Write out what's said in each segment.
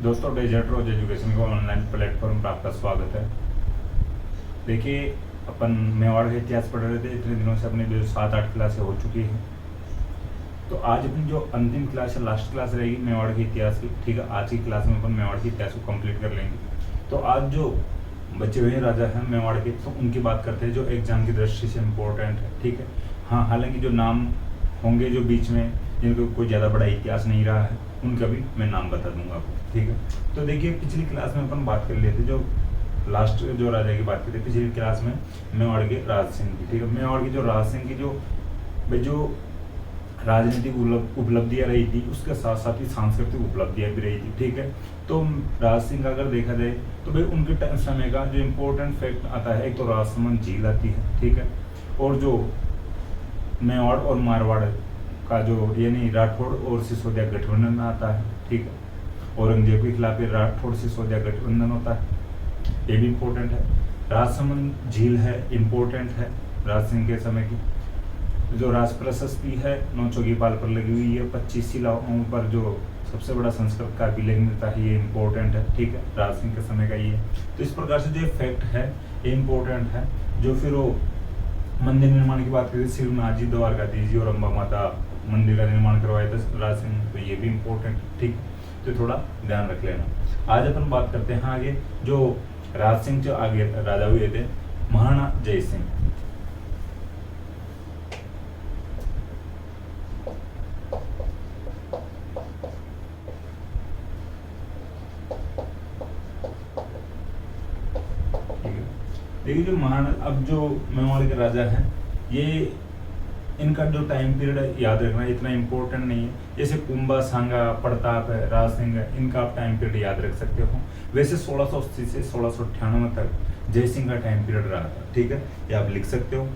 दोस्तों, डेजर्ट रोज एजुकेशन के online platform पर आपका स्वागत है। देखिए, अपन मेवाड़ का इतिहास पढ़ रहे थे। इतने दिनों से अपनी जो 7-8 क्लासें हो चुकी हैं, तो आज अपनी जो अंतिम क्लास है, लास्ट क्लास रहेगी मेवाड़ के इतिहास की। ठीक है, आज की क्लास में अपन मेवाड़ के इतिहास को कंप्लीट कर लेंगे। तो आज जो बचे हुए राजा हैं मेवाड़ के, तो उनकी बात करते हैं जो एग्जाम की दृष्टि से इम्पोर्टेंट है। ठीक है, हाँ, हालांकि जो नाम होंगे जो बीच में जिनको कोई ज़्यादा बड़ा इतिहास नहीं रहा है, उनका भी मैं नाम बता दूंगा आपको। ठीक है, तो देखिए, पिछली क्लास में अपन बात कर लिए थे जो लास्ट जो राजा की बात की थी पिछली क्लास में, मेवाड़ के राज सिंह की। ठीक है, मेवाड़ की जो राज सिंह की जो राजनीतिक उपलब्धियां रही थी, उसके साथ साथ ही सांस्कृतिक उपलब्धियां भी रही थी। ठीक है, तो राज सिंह का अगर देखा जाए तो भाई उनके समय का जो इम्पोर्टेंट फैक्ट आता है, एक तो राजसमंद झील आती है। ठीक है, और जो मेवाड़ और मारवाड़ का जो यानी राठौड़ और सिसोदिया गठबंधन आता है। ठीक है, औरंगजेब के खिलाफ ये राठौड़ सिसोदिया गठबंधन होता है, ये भी इम्पोर्टेंट है। राजसमंद झील है, इम्पोर्टेंट है राज सिंह के समय की। जो राज प्रशस्ति है नौचौकी पाल पर लगी हुई है, 25 शिलाओं पर जो सबसे बड़ा संस्कृत का अभिलेख मिलता है, ये इम्पोर्टेंट है। ठीक है, राज सिंह के समय का ये। तो इस प्रकार से जो फैक्ट है ये इम्पोर्टेंट है। जो फिर वो मंदिर निर्माण की बात करें, शिवनाथ जी, द्वारकाधीश जी और अम्बा माता मंदिर का निर्माण करवाया था राज सिंह, तो ये भी इम्पोर्टेंट। ठीक, तो थोड़ा ध्यान रख लेना। आज अपन बात करते हैं आगे जो राज सिंह जो आगे राजा हुए थे, महाराणा जय सिंह। देखिए, जो महाराणा, अब जो मेवाड़ के राजा हैं, ये इनका जो टाइम पीरियड याद रखना इतना इम्पोर्टेंट नहीं है। जैसे कुंभा, सांगा, प्रताप है, राज सिंह है, इनका आप टाइम पीरियड याद रख सकते हो। वैसे 1680 से 1698 तक जय सिंह का टाइम पीरियड रहा था। ठीक है, ये आप लिख सकते हो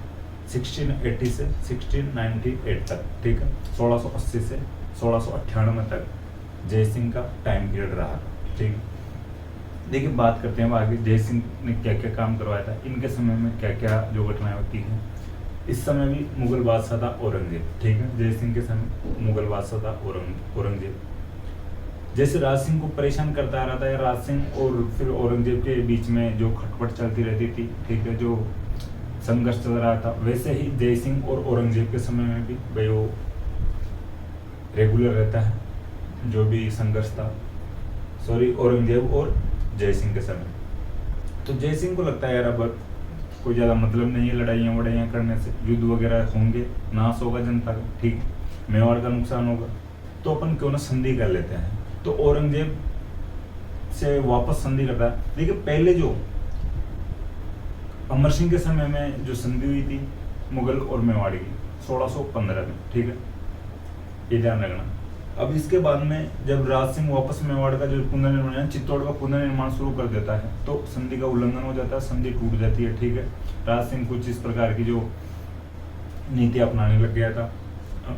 1680 से 1698 तक। ठीक है, 1680 से 1698 तक जय सिंह का टाइम पीरियड रहा था। ठीक है, देखिए, बात करते हैं आगे जय सिंह ने क्या क्या काम करवाया था, इनके समय में क्या क्या जो घटनाएं होती हैं। इस समय भी मुगल बादशाह था औरंगजेब। ठीक है, जय सिंह के समय मुगल बादशाह था औरंगजेब। जैसे राज सिंह को परेशान करता आ रहा था, या राज सिंह और फिर औरंगजेब के बीच में जो खटपट चलती रहती थी, ठीक है, जो संघर्ष चल रहा था, वैसे ही जय सिंह और औरंगजेब के समय में भी भाई वो रेगुलर रहता है जो भी संघर्ष था। सॉरी, औरंगजेब और जय सिंह के समय। तो जय सिंह को लगता है यार अब कोई ज़्यादा मतलब नहीं है लड़ाइयाँ वड़ाइयाँ करने से, युद्ध वगैरह होंगे, नाश होगा जनता का, ठीक, मेवाड़ का नुकसान होगा, तो अपन क्यों ना संधि कर लेते हैं। तो औरंगजेब से वापस संधि करता है। देखिए, पहले जो अमर सिंह के समय में जो संधि हुई थी मुगल और मेवाड़ की 1615 में। ठीक है, ये ध्यान रखना। अब इसके बाद में जब राज सिंह वापस मेवाड़ का जो पुनर्निर्माण, चित्तौड़ का पुनर्निर्माण शुरू कर देता है, तो संधि का उल्लंघन हो जाता है, संधि टूट जाती है। ठीक है, राज सिंह कुछ इस प्रकार की जो नीति अपनाने लग गया था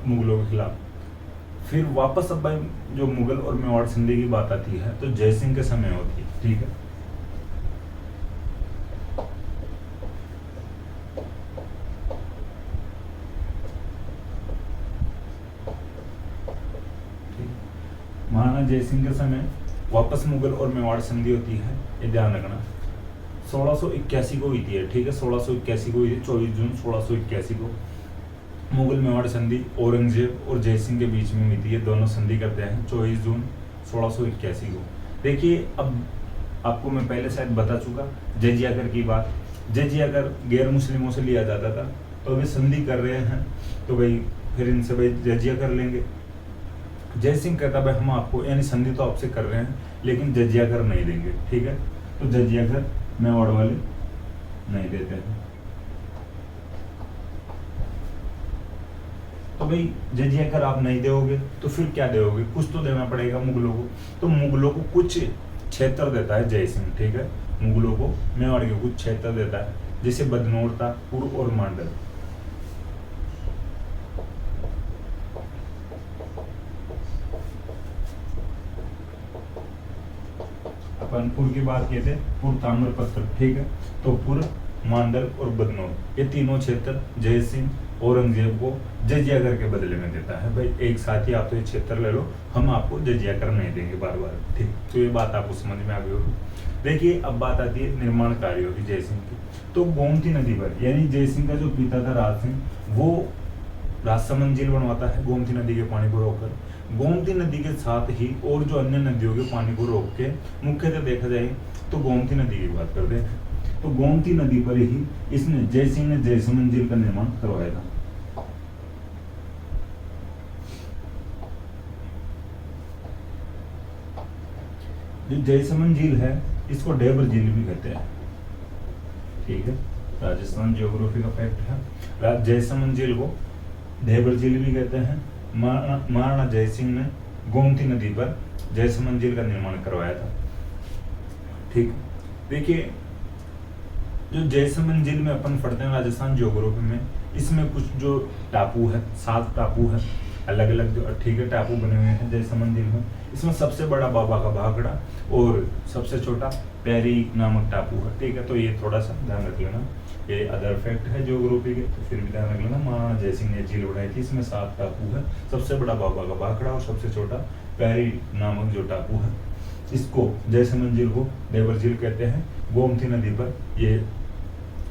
मुगलों के खिलाफ। फिर वापस अब जो मुगल और मेवाड़ संधि की बात आती है तो जय सिंह के समय होती है। ठीक है, महाराणा जय सिंह के समय वापस मुगल और मेवाड़ संधि होती है, ये ध्यान रखना। 1681 को हुई थी। ठीक है, 1681 को हुई थी, 24 जून 1681 को मुगल मेवाड़ संधि औरंगजेब और जय सिंह के बीच में हुई थी। ये दोनों संधि करते हैं 24 जून 1681 को। देखिए, अब आपको मैं पहले शायद बता चुका जजिया कर की बात। जजिया कर गैर मुस्लिमों से लिया जाता था, तो अभी संधि कर रहे हैं तो भाई फिर इनसे भाई जजिया कर लेंगे। जय सिंह कहता भाई हम आपको, यानी संधि तो आपसे कर रहे हैं लेकिन जजिया कर नहीं देंगे। ठीक है, तो जजिया कर मेवाड़ वाले नहीं देते हैं। तो भाई जजिया कर आप नहीं दोगे तो फिर क्या दोगे, कुछ तो देना पड़ेगा मुगलों को। तो मुगलों को कुछ क्षेत्र देता है जय सिंह। ठीक है, मुगलों को मेवाड़ के कुछ क्षेत्र देता है, जैसे बदनौर था, पुर और मांडल। अपन पुर की बात किए थे, पुर, ताम्रपत्र। ठीक है, तो पुर, मांडल और बदनौर, ये तीनों क्षेत्र जय सिंह औरंगजेब को जजिया कर के बदले में देता है, भाई एक साथ ही आप तो ये क्षेत्र ले लो, हम आपको जजिया कर नहीं देंगे बार बार। ठीक, तो ये बात आपको समझ में आ गई होगी। देखिए अब बात आती है निर्माण कार्यों की जय सिंह की। तो गोमती नदी पर, यानी जय सिंह का जो पिता था राज सिंह, वो राजसमंद झील बनवाता है गोमती नदी के पानी को रोककर। गोमती नदी के साथ ही और जो अन्य नदियों के पानी को रोक के मुख्यतः देखा जाए तो गोमती नदी की बात करते हैं। तो गोमती नदी पर ही इसने जय सिंह ने जयसमंद झील का निर्माण करवाया था। जो जयसमंद झील है इसको ढेबर झील भी कहते हैं। ठीक है, राजस्थान ज्योग्राफी का फैक्ट है। जयसमंद झील को ढेबर झील भी कहते हैं। महाराणा जय सिंह ने गोमती नदी पर जयसमंद झील का निर्माण करवाया था। ठीक, देखिए जो जयसमंद झील में अपन पढ़ते हैं राजस्थान ज्योग्राफी में, इसमें कुछ जो टापू है, 7 टापू है अलग अलग जो, ठीक है, टापू बने हुए हैं जयसमंद झील में। इसमें सबसे बड़ा बाबा का भाखड़ा और सबसे छोटा पैरी नामक टापू है। ठीक है, तो ये थोड़ा सा ध्यान रख लेना, ये अदर फैक्ट है ज्योग्राफी के, तो फिर भी ध्यान रख लेना। महाराणा जय सिंह ने झील बनाई थी, इसमें 7 टापू है, सबसे बड़ा बाबा का भाखड़ा और सबसे छोटा पैरी नामक जो टापू है, इसको जयसमंद झील को ढेबर झील कहते हैं। गोमती नदी पर ये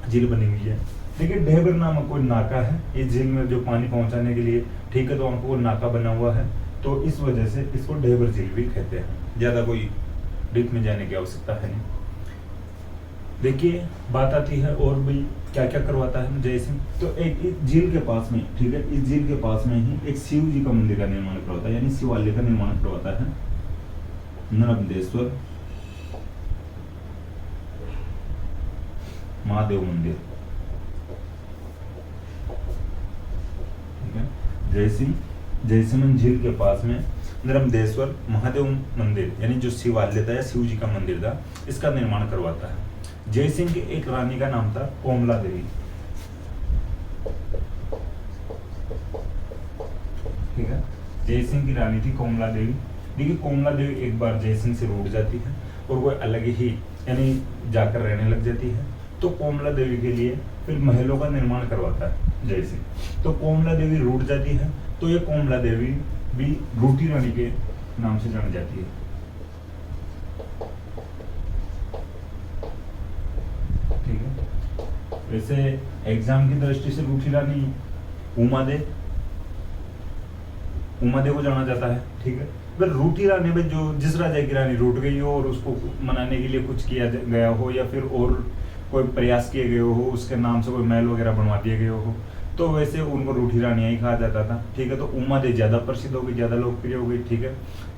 झील बनी हुई है। देखिए ढेबर नामक कोई नाका है इस झील में जो पानी पहुंचाने के लिए। ठीक है, तो हमको नाका बना हुआ है, तो इस वजह से इसको ढेबर झील भी कहते हैं। ज्यादा कोई डीप में जाने की आवश्यकता है नहीं। देखिए बात आती है और भी क्या क्या करवाता है जय सिंह। तो एक इस झील के पास में, ठीक है, इस झील के पास में ही एक शिव जी का मंदिर का निर्माण करवाता है, यानी शिवालय का निर्माण करवाता है। नर्मदेश्वर महादेव मंदिर। ठीक है, जय सिंह जयसमंद झील के पास में नर्मदेश्वर महादेव मंदिर, यानी जो शिवालय था या शिव जी का मंदिर था, इसका निर्माण करवाता है। जय सिंह की एक रानी का नाम था कोमला देवी। ठीक है, जय सिंह की रानी थी कोमला देवी। देखिए कोमला देवी एक बार जय सिंह से रूठ जाती है और वो अलग ही यानी जाकर रहने लग जाती है। तो कोमला देवी के लिए फिर महलों का निर्माण करवाता है जय सिंह। तो कोमला देवी रूठ जाती है, तो ये कोमला देवी भी रूठी रानी के नाम से जानी जाती है। ठीक है, वैसे एग्जाम की दृष्टि से रूठी रानी उमादेव को जाना जाता है। ठीक है, पर रूठी रानी में जो जिस राजा की रानी रूठ गई हो और उसको मनाने के लिए कुछ किया गया हो या फिर और कोई प्रयास किए गए हो, उसके नाम से कोई महल वगैरह बनवा दिए गए हो, तो वैसे उनको रूठी रानियां ही कहा जाता था। ठीक है, तो उमा देवी ज्यादा प्रसिद्ध हो गई, ज्यादा लोकप्रिय हो गई। ठीक है,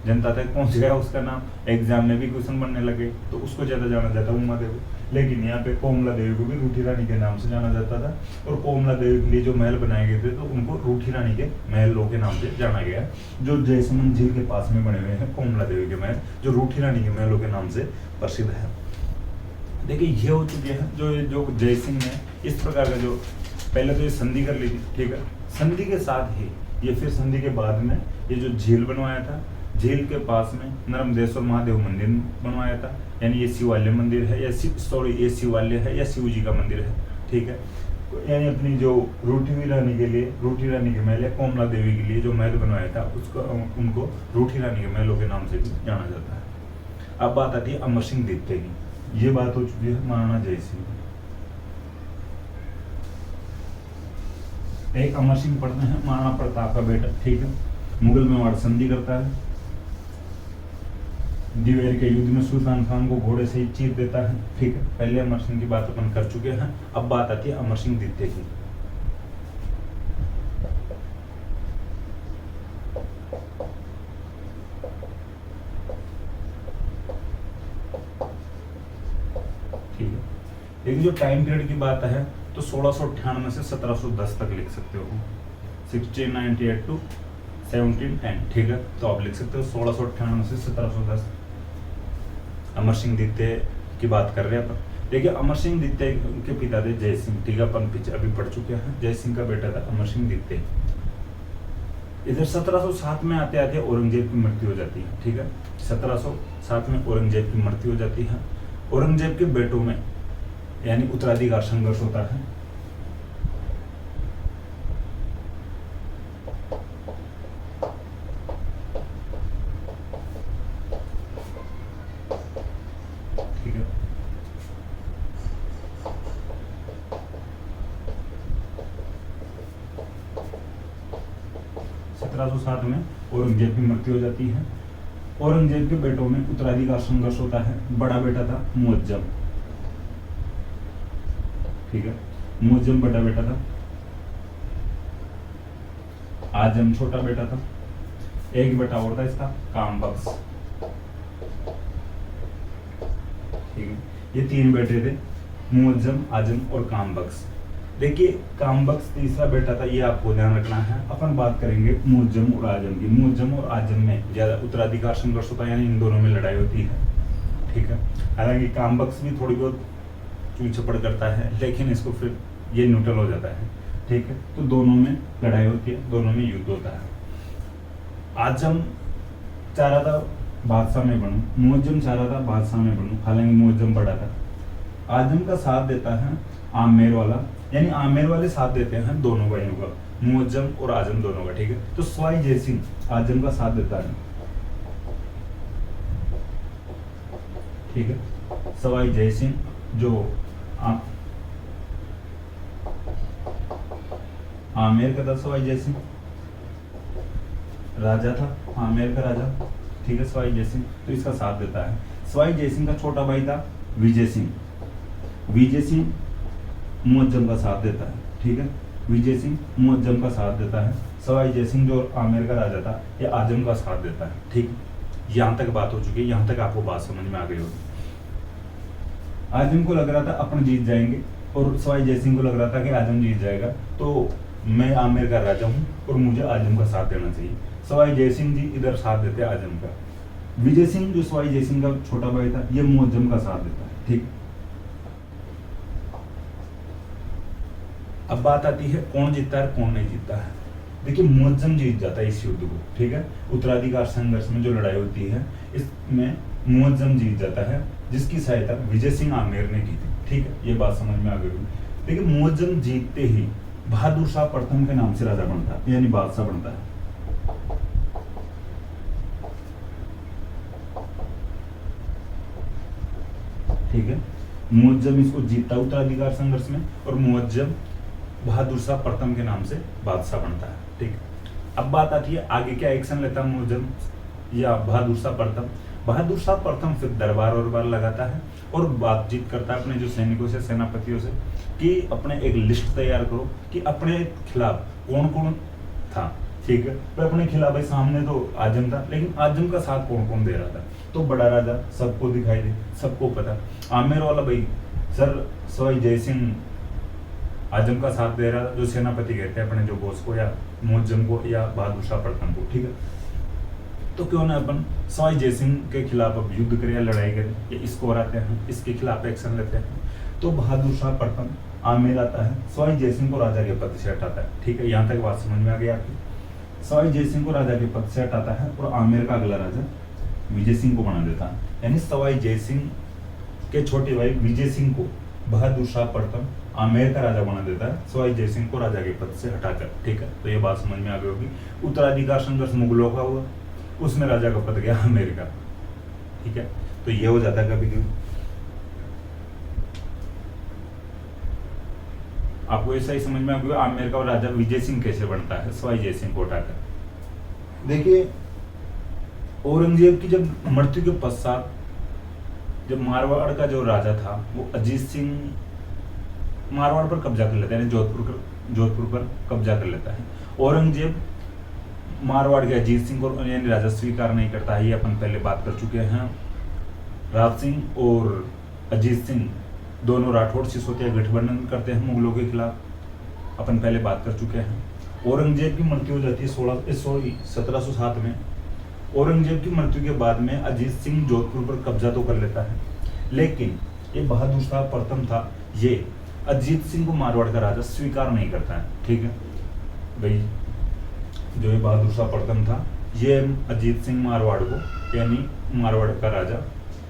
जनता तक पहुंच गया उसका नाम, एग्जाम में भी क्वेश्चन बनने लगे, तो उसको ज्यादा जाना जाता उमा देवी। लेकिन यहाँ पे कोमला देवी को भी रूठी रानी के नाम से जाना जाता था, और कोमला देवी के लिए जो महल बनाए गए थे तो उनको रूठी रानी के महलों के नाम से जाना गया, जो जयसमंद झील के पास में बने हुए हैं कोमला देवी के महल, जो रूठी रानी के महलों के नाम से प्रसिद्ध है। देखिए ये हो चुके हैं जो जय सिंह ने इस प्रकार का जो पहले तो ये संधि कर ली थी। ठीक है, संधि के साथ ही ये फिर संधि के बाद में ये जो झील बनवाया था, झील के पास में नर्मदेश्वर महादेव मंदिर बनवाया था, यानी ये शिवालय मंदिर है या ये शिवालय है या शिव जी का मंदिर है। ठीक है, यानी अपनी जो रूठी रानी के लिए रूठी रानी के महल या कोमला देवी के लिए जो महल बनवाया था उसको उनको रूठी रानी के महलों के नाम से भी जाना जाता है। अब बात आती है अमर सिंह द्वितीय की। ये बात हो चुकी है महाराणा जय सिंह। एक अमर सिंह पढ़ते हैं महाराणा प्रताप का बेटा। ठीक है, मुगल मेवाड़ संधि करता है, दिवेर के युद्ध में सुल्तान खान को घोड़े से ही चीर देता है। ठीक है, पहले अमर सिंह की बात अपन कर चुके हैं। अब बात आती है अमर सिंह द्वितीय की। देखिए जो टाइम पीरियड की बात है तो 1698 से 1710 तक लिख सकते हो, 1698 to 1710। ठीक है, तो आप लिख सकते हो 1698 से 1710। अमर सिंह द्वितीय की बात कर रहे हैं अपन। देखिए अमर सिंह द्वितीय के पिता थे जय सिंह। ठीक है, अपन पीछे अभी पढ़ चुके हैं। जय सिंह का बेटा था अमर सिंह द्वितीय। इधर 1707 में आते आते औरंगजेब की मृत्यु हो जाती है। ठीक है, 1707 में औरंगजेब की मृत्यु हो जाती है। औरंगजेब के बेटों में यानी उत्तराधिकार संघर्ष होता है। 1707 में औरंगजेब की मृत्यु हो जाती है। औरंगजेब के बेटों में उत्तराधिकार संघर्ष होता है। बड़ा बेटा था मुअज्जम, ठीक है, मुअज्जम बड़ा बेटा था, आजम छोटा बेटा था, एक बेटा और था इसका कामबख्श, ठीक है। ये 3 बेटे थे, मुअज्जम, आजम और कामबख्श। देखिए कामबख्श तीसरा बेटा था, ये आपको ध्यान रखना है। अपन बात करेंगे मुअज्जम और आजम की। मुअज्जम और आजम में ज्यादा उत्तराधिकार संघर्ष होता है, यानी इन दोनों में लड़ाई होती है, ठीक है। हालांकि कामबख्श भी थोड़ी बहुत चूचपड़ करता है, लेकिन इसको फिर ये न्यूट्रल हो जाता है, ठीक है। तो दोनों में लड़ाई होती है, दोनों में युद्ध होता है। आजम चाह रहा था बादशाह में बनूं, मुअज्जम चाह रहा था बादशाह में बनूं, हालांकि मुअज्जम बड़ा था। आजम का साथ देता है आमेर वाला, यानी आमेर वाले साथ देते हैं दोनों भाइयों का, मुअज्जम और आजम दोनों का, ठीक है। तो सवाई जयसिंह आजम का साथ देता है, ठीक है। सवाई जयसिंह जो आमेर का था, सवाई जयसिंह राजा था, आमेर का राजा, ठीक है, सवाई जयसिंह, तो इसका साथ देता है। सवाई जयसिंह का छोटा भाई था विजय सिंह, विजय सिंह मुअज्जम का साथ देता है, ठीक है। विजय सिंह मुअज्जम का साथ देता है। सवाई जयसिंह जो आमेर का राजा था, ये आजम का साथ देता है, ठीक। यहाँ तक बात हो चुकी है, यहाँ तक आपको बात समझ में आ गई होगी। आजम को लग रहा था अपन जीत जाएंगे, और सवाई जयसिंह को लग रहा था कि आजम जीत जाएगा, तो मैं आमेर का राजा हूँ और मुझे आजम का साथ देना चाहिए। सवाई जयसिंह जी इधर साथ देते आजम का। विजय सिंह जो सवाई जयसिंह का छोटा भाई था, ये मुअज्जम का साथ देता है, ठीक। अब बात आती है कौन जीतता है कौन नहीं जीतता है। देखिए मुअज्जम जीत जाता है इस युद्ध को, ठीक है। उत्तराधिकार संघर्ष में जो लड़ाई होती है, इसमें मुअज्जम जीत जाता है, जिसकी सहायता विजय सिंह आमेर ने की थी, ठीक है। ये बात समझ में आ गई। देखिए मुअज्जम जीतते ही बहादुर शाह प्रथम के नाम से राजा बनता है, यानी बादशाह बनता है, ठीक है। मुअज्जम इसको जीतता है उत्तराधिकार संघर्ष में, और मुअज्जम बहादुर शाह प्रथम के नाम से बादशाह बनता है, ठीक। अब बात आती है आगे क्या एक्शन लेता है मुअज्जम या बहादुर शाह प्रथम। बहादुर शाह प्रथम फिर दरबार और बार लगाता है और बातचीत करता है अपने जो सैनिकों से, सेनापतियों से, कि अपने एक लिस्ट तैयार करो कि अपने खिलाफ कौन कौन था, ठीक है। तो अपने खिलाफ भाई सामने तो आजम था, लेकिन आजम का साथ कौन कौन दे रहा था, तो बड़ा राजा सबको दिखाई दे, सबको पता। आमेर वाला भाई सर सवाई जयसिंह आजम का साथ दे रहा था, जो सेनापति कहते हैं अपने जो बॉस को या मुअज्जम को या बहादुर शाह प्रथम को, ठीक है। तो क्यों ना अपन सवाई जयसिंह के खिलाफ अब युद्ध करें या लड़ाई करें, या इसको हराते हैं, इसके खिलाफ एक्शन लेते हैं। तो बहादुर शाह प्रथम आमेर आता है, सवाई जयसिंह को राजा के पद से हटाता है, ठीक है। यहाँ तक बात समझ में आ गई आपकी। सवाई जयसिंह को राजा के पद से हटाता है और आमेर का अगला राजा विजय सिंह को बना देता है, यानी सवाई जयसिंह के छोटे भाई विजय सिंह को बहादुर शाह प्रथम आमेर का राजा बना देता है, सवाई जयसिंह को राजा के पद से हटाकर, ठीक है। तो ये बात समझ में आ गई होगी। उत्तराधिकार संघर्ष मुगलों का हुआ, उसमें राजा का पद गया आमेर का, ठीक है। तो ये हो जाता है कभी कभी। आपको ऐसा ही समझ में आ गया आमेर का राजा विजय सिंह कैसे बनता है सवाई जयसिंह को हटाकर। देखिए औरंगजेब की जब मृत्यु के पश्चात जब मारवाड़ का जो राजा था वो अजीत सिंह मारवाड़ पर कब्जा कर लेता है, जोधपुर पर कब्जा कर लेता है। औरंगजेब मारवाड़ के अजीत सिंह को यानी राजा स्वीकार नहीं करता है, ये अपन पहले बात कर चुके हैं। राज सिंह और अजीत सिंह दोनों राठौड़ सिसोदिया गठबंधन करते हैं मुगलों के खिलाफ, अपन पहले बात कर चुके हैं। औरंगजेब की मृत्यु हो जाती है 1707 में। औरंगजेब की मृत्यु के बाद में अजीत सिंह जोधपुर पर कब्जा तो कर लेता है, लेकिन ये बहादुर शाह प्रथम था, ये अजीत सिंह को मारवाड़ का राजा स्वीकार नहीं करता है, ठीक है भाई। जो ये बहादुर शाह प्रथम था, ये अजीत सिंह मारवाड़ को यानी मारवाड़ का राजा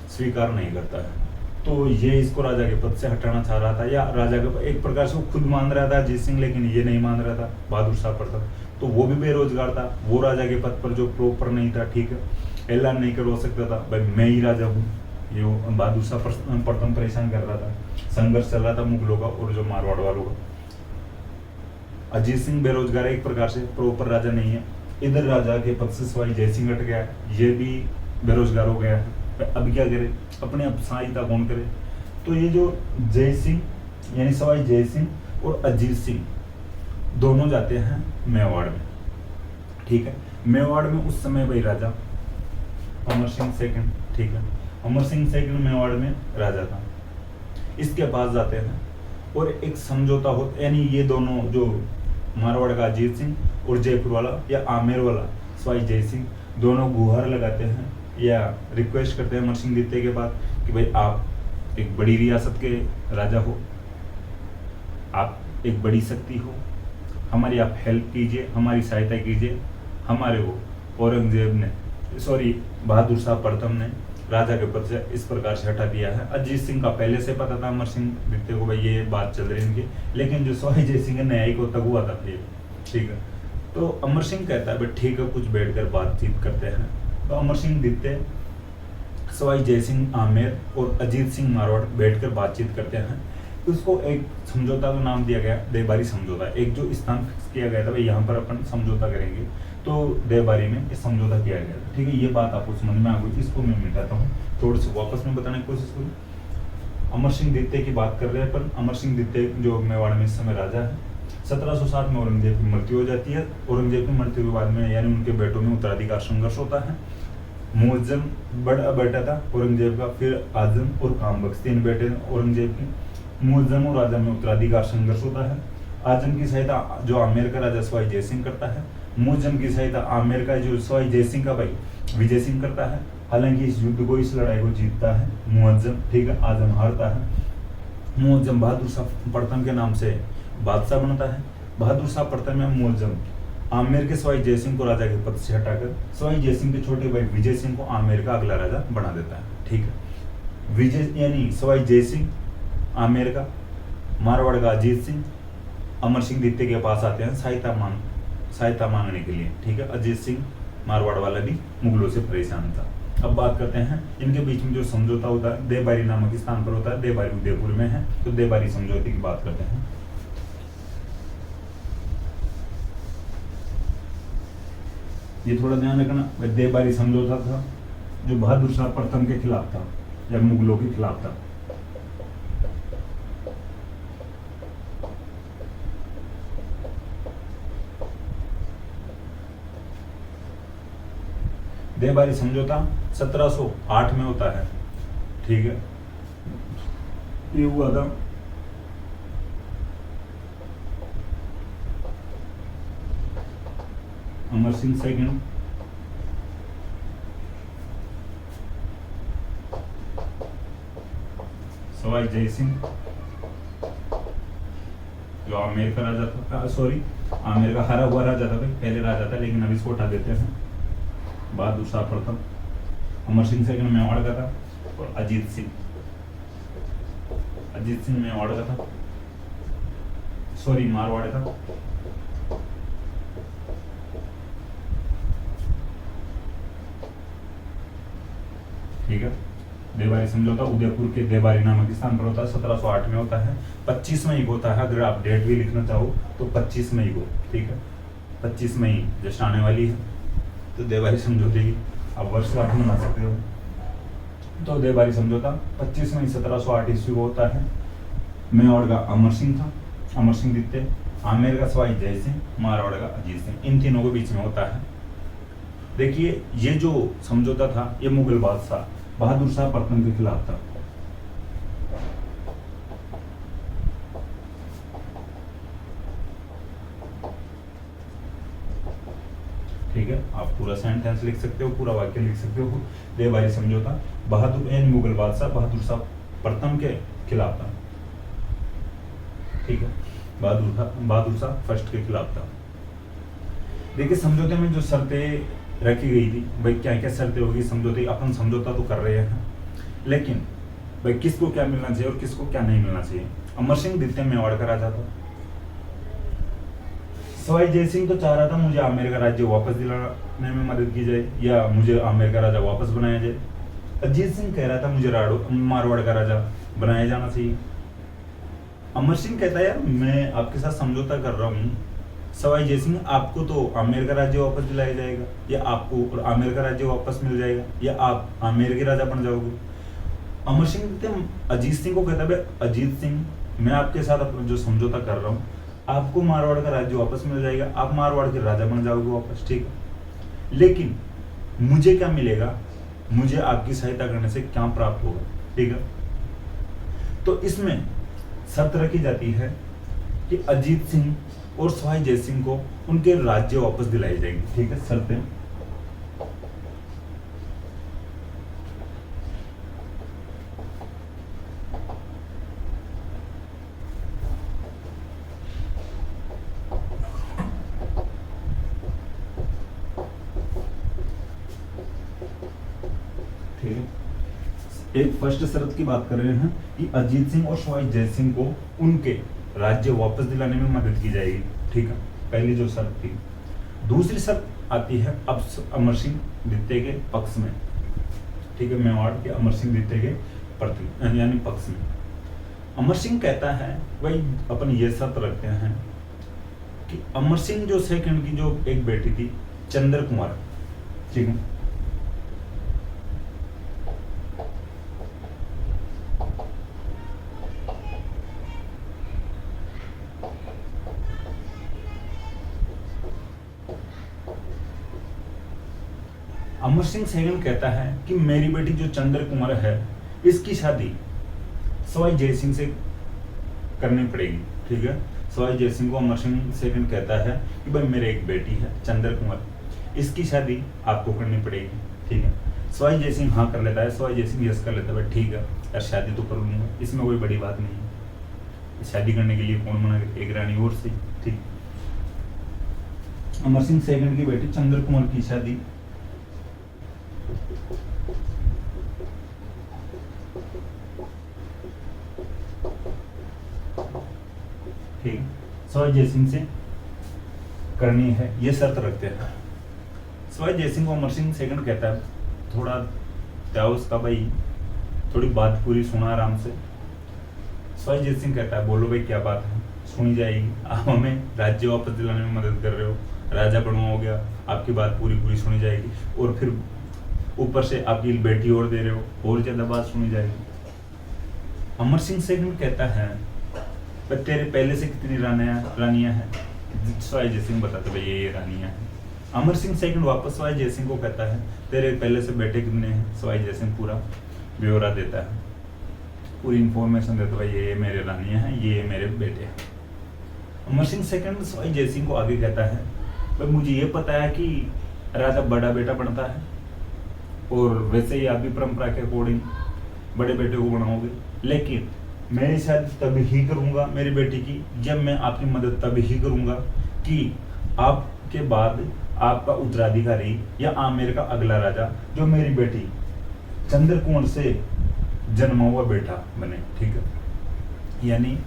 स्वीकार नहीं करता है। तो ये इसको राजा के पद से हटाना चाह रहा था, या राजा का एक प्रकार से वो खुद मान रहा था अजीत सिंह, लेकिन ये नहीं मान रहा था बहादुर शाह प्रथम। तो वो भी बेरोजगार था, वो राजा के पद पर जो प्रॉपर नहीं था, ठीक है, ऐलान नहीं करवा सकता था भाई मैं ही राजा हूँ। ये बहादुर शाह प्रथम परेशान कर रहा था, संघर्ष चल रहा था मुगलों का और जो मारवाड़ वालों का। अजीत सिंह बेरोजगार है, एक प्रकार से प्रॉपर राजा नहीं है, इधर राजा के पद से सवाई जयसिंह हट गया, ये भी बेरोजगार हो गया है। अब क्या करे, अपने अब सहायता कौन करे? तो ये जो जयसिंह यानी सवाई जयसिंह और अजीत सिंह दोनों जाते हैं मेवाड़ में। ठीक है, मेवाड़ में उस समय भाई राजा अमर सिंह सेकंड, ठीक है, अमर सिंह सेकंड मेवाड़ में राजा था, इसके पास जाते हैं और एक समझौता हो, यानी ये दोनों जो मारवाड़ का अजीत सिंह और जयपुर वाला या आमेर वाला सवाई जय सिंह दोनों गुहार लगाते हैं या रिक्वेस्ट करते हैं अमर सिंह द्वितीय के बाद कि भाई आप एक बड़ी रियासत के राजा हो, आप एक बड़ी शक्ति हो, हमारी आप हेल्प कीजिए, हमारी सहायता कीजिए। हमारे को औरंगजेब ने बहादुर शाह प्रथम ने राजा के पद से इस प्रकार से हटा दिया है। अजीत सिंह का पहले से पता था अमर सिंह द्वितीय को भाई ये बात चल रही इनकी, लेकिन जो सवाई जय सिंह न्यायिक को तक हुआ था ये, ठीक है। तो अमर सिंह कहता है भाई ठीक है, कुछ बैठकर बातचीत करते हैं। तो अमर सिंह द्वितीय, सवाई जय सिंह आमेर और अजीत सिंह मारवाड़ बैठकर बातचीत करते हैं। उसको एक समझौता का नाम दिया गया देवबारी समझौता। एक जो स्थान फिक्स किया गया था भाई यहाँ पर अपन समझौता करेंगे, तो देवबारी में ये समझौता किया गया था। ठीक है, ये बात आपको समझ में आ गई, इसको मैं मिटाता हूँ, थोड़ी सी वापस में बताने की कोशिश करूँ। अमर सिंह द्वितीय की बात कर रहे हैं अपन। अमर सिंह द्वितीय जो मेवाड़ में इस समय राजा है। 1707 में औरंगजेब की मृत्यु हो जाती है। औरंगजेब की मृत्यु के बाद में यानी उनके बेटों में उत्तराधिकार संघर्ष होता है। मुअज्जम बड़ा बेटा था औरंगजेब का, फिर आजम और कामबख्श, 3 बेटे औरंगजेब के। मुअज्जम और राजा में उत्तराधिकार संघर्ष होता है। आजम की सहायता जो आमेर का राजा सवाई जय सिंह करता है। मुअज्जम की सहायता आमेर का जो सवाई जय सिंह का भाई विजय सिंह करता है। हालांकि इस युद्ध को, इस लड़ाई को जीतता है मुअज्जम, ठीक है, आजम हारता है। मुअज्जम बहादुर शाह प्रथम के नाम से बादशाह बनता है। बहादुर शाह प्रथम में मुअज्जम आमेर के सवाई जय सिंह को राजा के पद से हटाकर सवाई जय सिंह के छोटे भाई विजय सिंह को आमेर का अगला राजा बना देता है। ठीक है, विजय यानी सवाई जय सिंह आमेर का, मारवाड़ का अजीत सिंह अमर सिंह द्वितीय के पास आते हैं सहायता मांगने के लिए। ठीक है, अजीत सिंह मारवाड़ वाला भी मुगलों से परेशान था। अब बात करते हैं इनके बीच में जो समझौता होता है देवबारी नामक स्थान पर होता है। देवबारी उदयपुर में है, तो देवबारी समझौते की बात करते हैं। ये थोड़ा ध्यान रखना, देवबारी समझौता था जो बहादुर शाह प्रथम के खिलाफ था या मुगलों के खिलाफ था। देवबारी समझौता 1708 में होता है। ठीक है, ये हुआ था अमर सिंह सेकंड सवाई जय सिंह जो आमेर का राजा था, आमेर का हारा हुआ राजा था भाई, पहले राजा था लेकिन अब इसको हटा देते हैं। बहादुर शाह प्रथम, अमर सिंह सेकंड मेवाड़ का था और अजीत सिंह मेवाड़ का था, मारवाड़ का। ठीक है, देवबारी समझौता उदयपुर के देवबारी नामक स्थान पर होता है, 1708 में होता है। 25 मई को होता है। अगर आप डेट भी लिखना चाहो तो 25 मई को, ठीक है, 25 मई जस्ट आने वाली है, तो देवबारी समझौते की आप वर्ष आप मना सकते हो। तो देवबारी समझौता 25 मई 1708 ईस्वी को होता है। मेवाड़ का अमर सिंह था, अमर सिंह द्वितीय, आमेर का सवाई जय सिंह, मारवाड़ का अजीत सिंह, इन तीनों के बीच में होता है। देखिए, ये जो समझौता था ये मुगल बादशाह बहादुर शाह प्रथम के खिलाफ था। ठीक है, आप पूरा सेंटेंस लिख सकते हो, पूरा वाक्य लिख सकते हो। देवबारी समझौता बहादुर यानी मुगल बादशाह बहादुर शाह प्रथम के खिलाफ था। ठीक है, बहादुर शाह फर्स्ट के खिलाफ था। देखिए, समझौते में जो शर्तें रखी गई थी भाई, क्या क्या शर्तें होगी समझौते। अपन समझौता तो कर रहे हैं, लेकिन भाई किसको क्या मिलना चाहिए और किसको क्या नहीं मिलना चाहिए। अमर सिंह द्वितीय मेवाड़ का राजा था। सवाई जय सिंह तो चाह रहा था मुझे आमेर का राज्य वापस दिलाने में मदद की जाए या मुझे आमेर का राजा वापस बनाया जाए। अजीत सिंह कह रहा था मुझे मारवाड़ का राजा बनाया जाना चाहिए। अमर सिंह कहता है यार मैं आपके साथ समझौता कर रहा हूँ, सवाई जयसिंह आपको तो आमेर का राज्य वापस दिलाया जाएगा, या आपको आमेर का राज्य वापस मिल जाएगा, या आप आमेर के राजा बन जाओगे। अमर सिंह अजीत सिंह को कहता है, अजीत सिंह मैं आपके साथ अपना जो समझौता कर रहा हूँ, आपको मारवाड़ का राज्य वापस मिल जाएगा, आप मारवाड़ के राजा बन जाओगे वापस, ठीक है। लेकिन मुझे क्या मिलेगा, मुझे आपकी सहायता करने से क्या प्राप्त होगा, ठीक है। तो इसमें शर्त रखी जाती है कि अजीत सिंह और सवाई जय सिंह को उनके राज्य वापस दिलाए जाएंगे, ठीक है। शर्तें ठीक है। एक फर्स्ट शर्त की बात कर रहे हैं कि अजीत सिंह और सवाई जय सिंह को उनके राज्य वापस दिलाने में मदद की जाएगी, ठीक है, पहली जो शर्त थी। दूसरी शर्त आती है अब अमर सिंह द्वितीय के पक्ष में, ठीक है, मेवाड़ के अमर सिंह द्वितीय के प्रति यानी पक्ष में। अमर सिंह कहता है, भाई अपन ये शर्त रखते हैं कि अमर सिंह जो सेकंड की जो एक बेटी थी चंद्र कुमार, ठीक है, अमर सिंह सेकंड कहता है कि मेरी बेटी जो चंद्र कुमार है इसकी शादी सवाई जय सिंह से करनी पड़ेगी, ठीक है। सवाई जय सिंह को अमर सिंह सेकंड कहता है कि भाई मेरे एक बेटी है चंद्र कुमार, इसकी शादी आपको करनी पड़ेगी, ठीक है। सवाई जय सिंह हाँ कर लेता है, सवाई जय सिंह यस कर लेता है, ठीक है यार शादी तो कर लूंगा, इसमें कोई बड़ी बात नहीं है, शादी करने के लिए कौन मना, एक रानी और से, ठीक। अमर सिंह सेकंड की बेटी चंद्र कुमार की शादी ठीक सवाई जय सिंह से करनी है, ये शर्त रखते हैं। सवाई जय सिंह को अमर सिंह सेकंड कहता है, थोड़ा क्या उसका भाई थोड़ी बात पूरी सुना आराम से। सवाई जय सिंह कहता है, बोलो भाई क्या बात है, सुनी जाएगी, आप हमें राज्य वापस दिलाने में मदद कर रहे हो, राजा बनवाओगे, आपकी बात पूरी पूरी सुनी जाएगी, और फिर ऊपर से आपकी बेटी और दे रहे हो, और ज्यादा बात सुनी जाएगी। अमर सिंह सेकंड कहता है, तेरे पहले से कितनी रानियां हैं? सवाई जय सिंह बताते भाई ये रानियां हैं। अमर सिंह सेकंड वापस सवाई जय सिंह को कहता है, तेरे पहले से बेटे कितने हैं? सवाई जय सिंह पूरा ब्यौरा देता है, पूरी इंफॉर्मेशन देता है, भाई ये मेरे रानियां हैं, ये मेरे बेटे हैं। अमर सिंह सेकंड सवाई जय सिंह को आगे कहता है, भाई मुझे ये पता है कि राजा बड़ा बेटा बनता है, और वैसे ही आप भी परंपरा के अकॉर्डिंग बड़े बेटे को बनाओगे, लेकिन मैं शायद तभी ही करूंगा मेरी बेटी की, जब मैं आपकी मदद तभी ही करूंगा कि आपके बाद आपका उत्तराधिकारी या आमेर का अगला राजा जो मेरी बेटी चंद्र कुंवर से जन्मा हुआ बेटा बने, ठीक है। यानी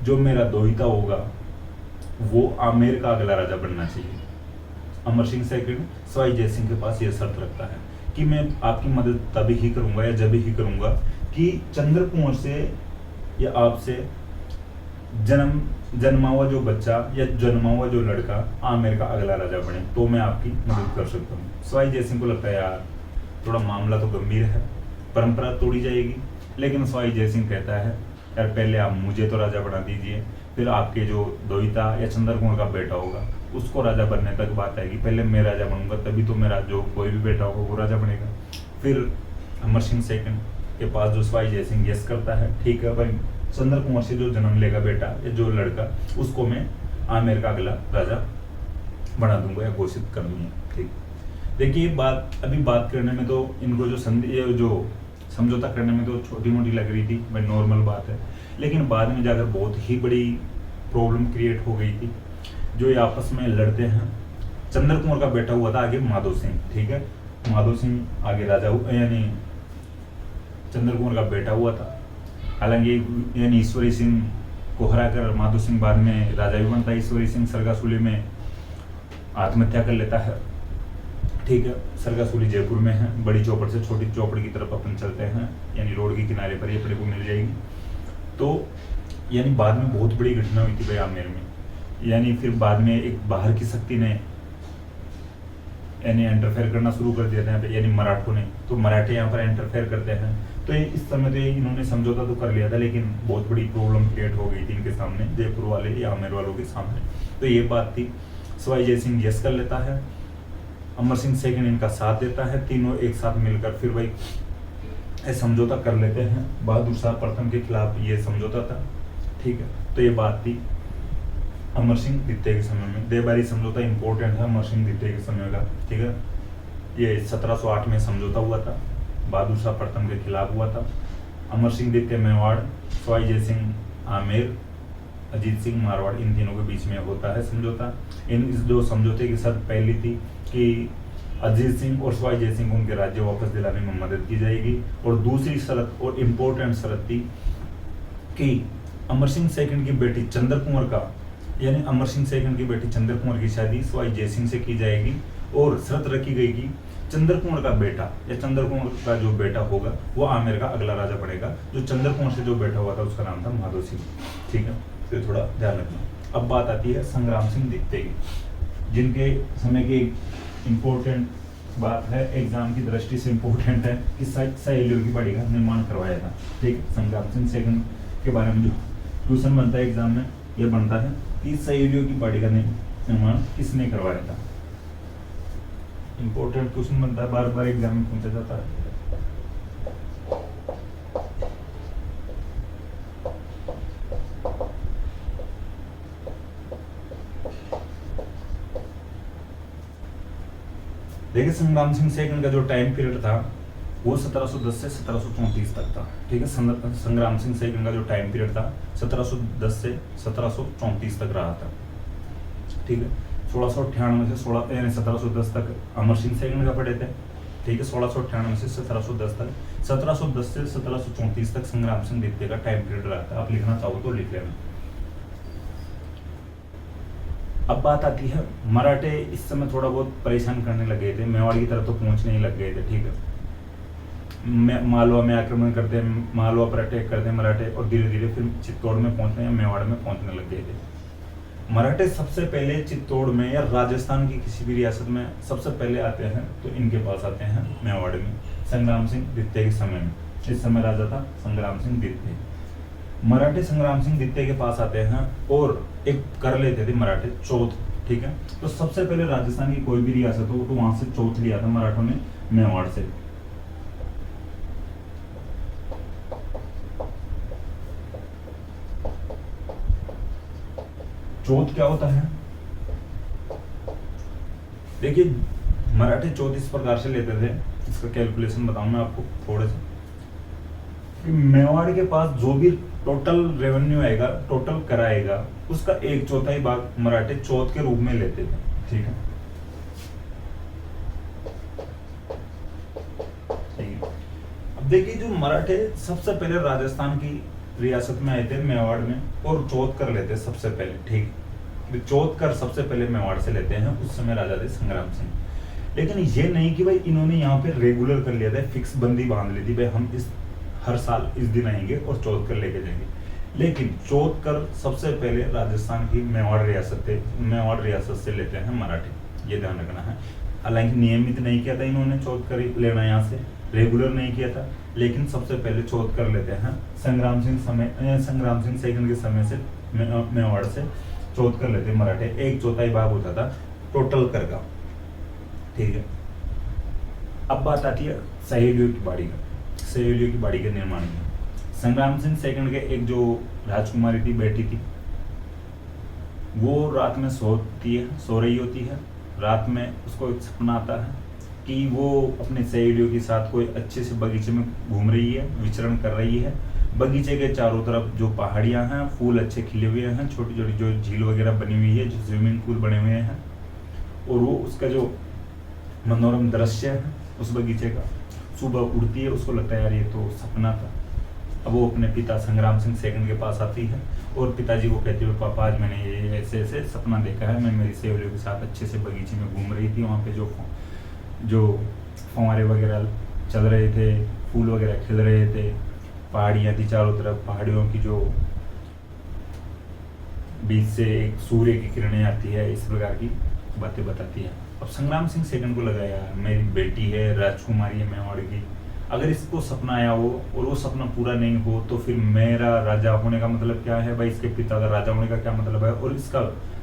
जो मेरा दोहिता होगा वो आमेर का अगला राजा बनना चाहिए। अमर सिंह सेकंड सवाई जय सिंह के पास यह शर्त रखता है कि मैं आपकी मदद तभी ही करूंगा या जब ही करूंगा कि चंद्र कुंवर से या आपसे जन्मा हुआ जो बच्चा या जन्मा हुआ जो लड़का आमेर का अगला राजा बने, तो मैं आपकी मदद कर सकता हूँ। सवाई जय सिंह को लगता है यार थोड़ा मामला तो गंभीर है, परंपरा तोड़ी जाएगी, लेकिन सवाई जय सिंह कहता है यार पहले आप मुझे तो राजा बना दीजिए, फिर आपके जो दोहिता या चंद्र कुंवर का बेटा होगा उसको राजा बनने तक बात आएगी, पहले मैं राजा बनूंगा तभी तो मेरा जो कोई भी बेटा होगा वो राजा बनेगा। फिर अमर सिंह सेकंड के पास जो सवाई जय सिंह यस करता है, ठीक है भाई चंद्र कुंवर से जो जन्म लेगा बेटा या जो लड़का उसको मैं आमेर का अगला राजा बना दूंगा या घोषित कर दूंगा, ठीक। देखिए अभी बात करने में तो इनको जो समझौता करने में तो छोटी मोटी लग रही थी, भाई नॉर्मल बात है, लेकिन बाद में जाकर बहुत ही बड़ी प्रॉब्लम क्रिएट हो गई थी। जो ये आपस में लड़ते हैं, चंद्र कुंवर का बेटा हुआ था आगे माधो सिंह, ठीक है, माधो सिंह आगे राजा हुआ, यानी चंद्र कुंवर का बेटा हुआ था। हालांकि यानी ईश्वरी सिंह को हराकर माधो सिंह बाद में राजा भी बनता है। ईश्वरी सिंह सरगासुली में आत्महत्या कर लेता है, ठीक है। सरगासुली जयपुर में है, बड़ी चौपड़ से छोटी चौपड़ की तरफ अपन चलते हैं, यानी रोड के किनारे पर ये अपने को मिल जाएगी। तो यानी बाद में बहुत बड़ी घटना हुई थी भाई आमेर में, यानी फिर बाद में एक बाहर की शक्ति ने यानी इंटरफेयर करना शुरू कर दिया था, यानी मराठों ने, तो मराठे यहाँ पर इंटरफेयर करते हैं। तो ये इस समय तो इन्होंने समझौता तो कर लिया था, लेकिन बहुत बड़ी प्रॉब्लम क्रिएट हो गई थी इनके सामने, जयपुर वाले या आमेर वालों के सामने। तो ये बात थी। सवाई जय सिंह यस कर लेता है, अमर सिंह सेकंड इनका साथ देता है, तीनों एक साथ मिलकर फिर भाई समझौता कर लेते हैं। बहादुर शाह प्रथम के खिलाफ ये समझौता था, ठीक है। तो ये बात थी अमर सिंह द्वितीय के समय में। देवबारी समझौता इंपॉर्टेंट है अमर सिंह द्वितीय के समय का, ठीक है। ये 1708 में समझौता हुआ था, बहादुर शाह प्रथम के खिलाफ हुआ था। अमर सिंह द्वितीय मेवाड़, सवाई जय सिंह आमेर, अजीत सिंह मारवाड़, इन तीनों के बीच में होता है समझौता। इस दो समझौते की शर्त पहली थी कि अजीत सिंह और सवाई जय सिंह को उनके राज्य वापस दिलाने में मदद की जाएगी, और दूसरी शर्त और इम्पोर्टेंट शर्त थी कि अमर सिंह सेकंड की बेटी चंद्र कुंवर का, यानी अमर सिंह सेकंड की बेटी चंद्र कुंवर की शादी सवाई जय सिंह से की जाएगी, और शर्त रखी गई कि चंद्र कुंवर का बेटा या चंद्र कुंवर का जो बेटा होगा वो आमेर का अगला राजा बनेगा। जो चंद्र कुंवर से जो बेटा हुआ था उसका नाम था माधो सिंह, ठीक है। तो थोड़ा ध्यान रखना। अब बात आती है संग्राम सिंह द्वितीय की, जिनके समय की इम्पोर्टेंट बात है, एग्जाम की दृष्टि से इम्पोर्टेंट है कि सहेलियों की बाड़ी का निर्माण करवाया था, ठीक है। संग्राम सिंह सेकंड के बारे में जो क्वेश्चन बनता है एग्जाम में, यह बनता है कि सहेलियों की बाड़ी का निर्माण किसने करवाया था। इंपॉर्टेंट क्वेश्चन बनता है, बार बार एग्जाम में पूछा जाता है। देखिए संग्राम सिंह सेकंड का जो टाइम पीरियड था वो 1710 से 1734 तक था, ठीक है। संग्राम सिंह सेकंड का जो टाइम पीरियड था 1710 से 1734 तक रहा था, ठीक है। 1698 से 1710 तक अमर सिंह सेकंड का पढ़े थे, ठीक है। 1698 से 1710 तक, 1710 से 1734 तक संग्राम सिंह द्वितीय का टाइम पीरियड रहा था। आप लिखना चाहो तो लिख लेना। अब बात आती है, मराठे इस समय थोड़ा बहुत परेशान करने लगे थे, मेवाड़ की तरफ तो पहुंचने ही लग गए थे, ठीक है। मालवा में आक्रमण करते, मालवा पर अटैक करते मराठे, और धीरे धीरे फिर चित्तौड़ में पहुंचने या मेवाड़ में पहुंचने लग गए थे। मराठे सबसे पहले चित्तौड़ में या राजस्थान की किसी भी रियासत में सबसे पहले आते हैं तो इनके पास आते हैं मेवाड़ में, संग्राम सिंह द्वितीय के समय में। इस समय राजा था संग्राम सिंह द्वितीय। मराठे संग्राम सिंह द्वितीय के पास आते हैं और एक कर लेते थे मराठे चौथ, ठीक है। तो सबसे पहले राजस्थान की कोई भी रियासत हो तो वहां से चौथ लिया था मराठों ने मेवाड़ से। चौथ क्या होता है, देखिए मराठे चौथ इस प्रकार से लेते थे, इसका कैलकुलेशन बताऊं मैं आपको थोड़े से। मेवाड़ के पास जो भी टोटल रेवेन्यू आएगा, टोटल कराएगा, उसका 1/4 भाग मराठे चौथ के रूप में लेते थे, ठीक है। अब देखिए जो मराठे सबसे पहले राजस्थान की रियासत में आए थे मेवाड़ में, और चौथ कर लेते सबसे पहले, ठीक। चौथ कर सबसे पहले मेवाड़ से लेते हैं, उस समय राजा थे संग्राम सिंह। लेकिन ये नहीं कि भाई इन्होंने यहाँ पे रेगुलर कर लिया था, फिक्स बंदी बांध ली थी भाई हम इस हर साल इस दिन आएंगे और चौथ कर लेके जाएंगे। लेकिन चौथ कर सबसे पहले राजस्थान की मेवाड़ रियासत से लेते हैं मराठी, ये ध्यान रखना है। हालांकि नियमित नहीं किया था इन्होंने चौथ कर लेना, यहाँ से रेगुलर नहीं किया था, लेकिन सबसे पहले चौथ कर लेते हैं संग्राम सिंह सेकंड के समय से मेवाड़ से चौथ कर लेते मराठे। 1/4 भाग होता था टोटल कर का, ठीक है। अब बात आती है सहेलियों की बाड़ी का, सहेलियों की बाड़ी के निर्माण में। संग्राम सिंह सेकंड के एक जो राजकुमारी थी, बेटी थी, वो रात में सो रही होती है। रात में उसको एक सपना आता है कि वो अपने सहेलियों के साथ कोई अच्छे से बगीचे में घूम रही है, विचरण कर रही है। बगीचे के चारों तरफ जो पहाड़ियां हैं, फूल अच्छे खिले हुए हैं, छोटी छोटी जो झील वगैरह बनी हुई है, जो स्विमिंग पूल बने हुए हैं, और वो उसका जो मनोरम दृश्य है उस बगीचे का, सुबह उड़ती है, उसको लगता है यार ये तो सपना था। अब वो अपने पिता संग्राम सिंह सेकंड के पास आती है और पिताजी को कहती है पापा आज मैंने ये ऐसे ऐसे सपना देखा है, मैं मेरी सहेलियों के साथ अच्छे से बगीचे में घूम रही थी, वहाँ पे जो फव्वारे वगैरह चल रहे थे, फूल वगैरह खिल रहे थे, पहाड़ियाँ थी चारों तरफ, पहाड़ियों की जो बीच से एक सूर्य की किरणें आती है, इस प्रकार की बातें बताती है। अब संग्राम सिंह सेकंड को लगा यार मेरी बेटी है, राजकुमारी है मेवाड़ की, अगर इसको सपना आया हो और वो सपना पूरा नहीं हो तो फिर मेरा राजा होने का मतलब क्या है भाई, इसके पिता का राजा होने का क्या मतलब है, और इसका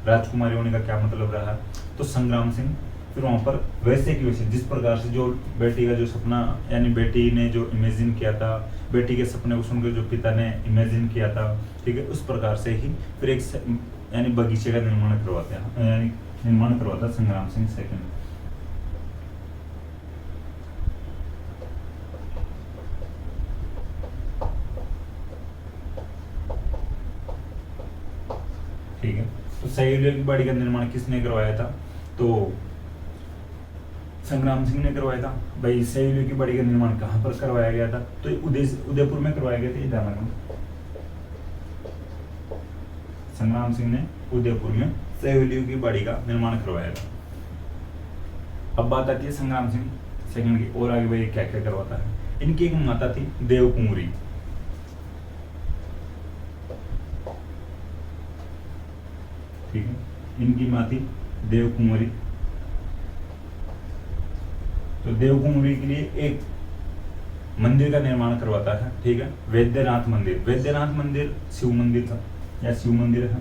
राजकुमारी होने का क्या मतलब रहा। तो संग्राम सिंह फिर वहाँ पर वैसे की वैसे जिस प्रकार से जो बेटी का जो सपना, यानी बेटी ने जो इमेजिन किया था, बेटी के सपने को सुनकर जो पिता ने इमेजिन किया था, ठीक है, उस प्रकार से ही फिर एक यानी बगीचे का निर्माण करवाते हैं, यानी निर्माण करवाता संग्राम सिंह सेकंड। ठीक है, तो सहेलियों की बाड़ी का निर्माण किसने करवाया था, तो संग्राम सिंह ने करवाया था। भाई सहेलियों की बाड़ी का निर्माण कहाँ पर करवाया गया था, तो उदयपुर में करवाया गया था, ये ध्यान रखना। संग्राम सिंह ने उदयपुर में सहेलियों की बाड़ी का निर्माण करवाया था। अब बात आती है संग्राम सिंह सेकंड की, और आगे भाई क्या क्या करवाता है। इनकी एक माता थी देवकुंवरी, ठीक है, इनकी माँ थी देवकुंवरी। तो देवकुंवरी के लिए एक मंदिर का निर्माण करवाता है, ठीक है, वैद्यनाथ मंदिर। वैद्यनाथ मंदिर शिव मंदिर था या शिव मंदिर है,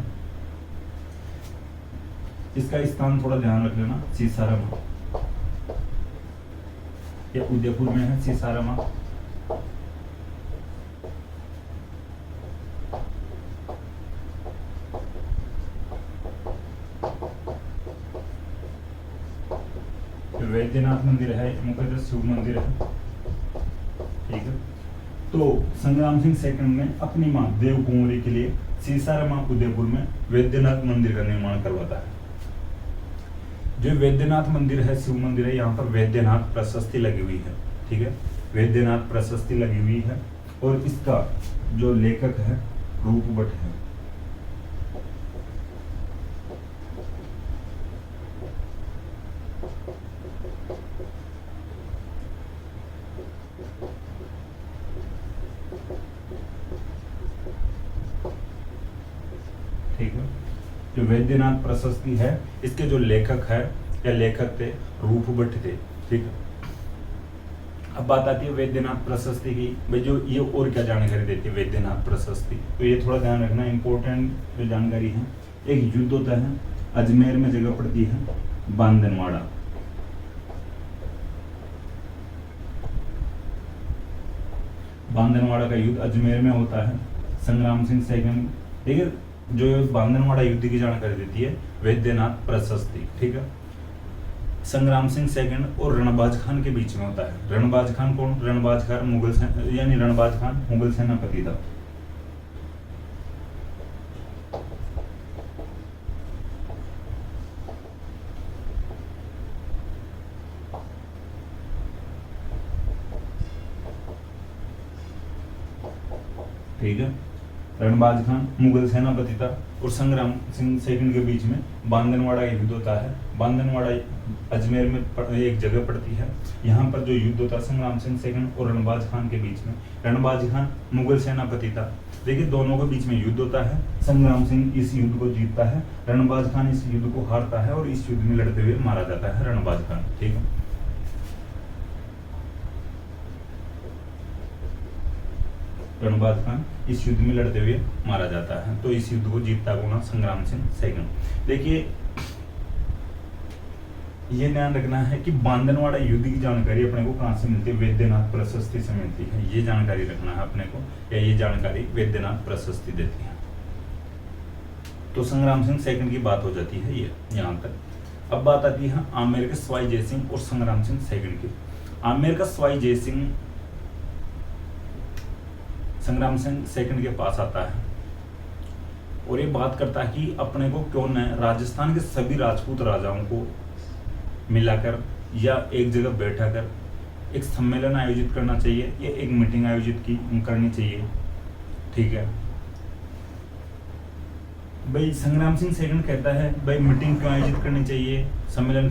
इसका स्थान थोड़ा ध्यान रख लेना, सीसाराम या उदयपुर में है सीसाराम। वैद्यनाथ मंदिर है, मुख्यतः शिव मंदिर है, ठीक है। तो संग्राम सिंह सेकंड ने अपनी मां देवकुंवरी के लिए सीसाराम उदयपुर में वैद्यनाथ मंदिर का निर्माण करवाता है। जो वैद्यनाथ मंदिर है शिव मंदिर है, यहाँ पर वैद्यनाथ प्रशस्ति लगी हुई है, ठीक है, वैद्यनाथ प्रशस्ति लगी हुई है, और इसका जो लेखक है रूप भट्ट है। ठीक है, जो वैद्यनाथ प्रशस्ति है इसके जो लेखक है या लेखक थे रूप भट्ट थे, ठीक है। अब बात आती है वैद्यनाथ प्रशस्ति की, भाई जो ये और क्या जानकारी देती है वैद्यनाथ प्रशस्ति, तो ये थोड़ा ध्यान रखना, इंपॉर्टेंट जो जानकारी है। एक युद्ध होता है, अजमेर में जगह पड़ती है बांदनवाड़ा, बांदनवाड़ा का युद्ध अजमेर में होता है। संग्राम सिंह सेकंड, ठीक है, जो बांदनवाड़ा युद्ध की जानकारी देती है वैद्यनाथ प्रशस्ति, ठीक है। संग्राम सिंह सेकंड और रणबाज खान के बीच में होता है। रणबाज खान कौन, रणबाज खान मुगल यानी रणबाज खान मुगल सेनापति था। ठीक है, रणबाज खान मुगल सेनापति था और संग्राम सिंह सेकंड के बीच में बांदनवाड़ा युद्ध होता है। बांदनवाड़ा अजमेर में एक जगह पड़ती है। यहाँ पर जो युद्ध होता है संग्राम सिंह सेकंड और रणबाज खान के बीच में, रणबाज खान मुगल सेनापति था। देखिए दोनों के बीच में युद्ध होता है, संग्राम सिंह इस युद्ध को जीतता है, रणबाज खान इस युद्ध को हारता है और इस युद्ध में लड़ते हुए मारा जाता है रणबाज खान, ठीक है। रणबाज खान इस युद्ध में लड़ते हुए मारा जाता है, तो इस युद्ध को जीतता कौन, संग्राम सिंह सेकंड। देखिए ये ध्यान रखना है कि बांदनवाड़ा युद्ध की जानकारी अपने को कहां से मिलती है, वैद्यनाथ प्रशस्ति से मिलती है, ये जानकारी रखना है अपने को, या ये जानकारी वैद्यनाथ प्रशस्ति देती है। तो संग्राम सिंह सेकंड की बात हो जाती है ये यहाँ तक। अब बात आती है आमेर के सवाई जयसिंह और संग्राम सिंह सेकंड की। आमेर का सवाई जयसिंह संग्राम सिंह सेकंड के पास आता है और ये बात करता है कि अपने को क्यों न राजस्थान के सभी राजपूत राजाओं को मिलाकर या एक जगह बैठाकर एक सम्मेलन आयोजित करना चाहिए या एक मीटिंग आयोजित करनी चाहिए, ठीक है। भाई संग्राम सिंह सेकंड कहता है भाई मीटिंग क्यों आयोजित करनी चाहिए, सम्मेलन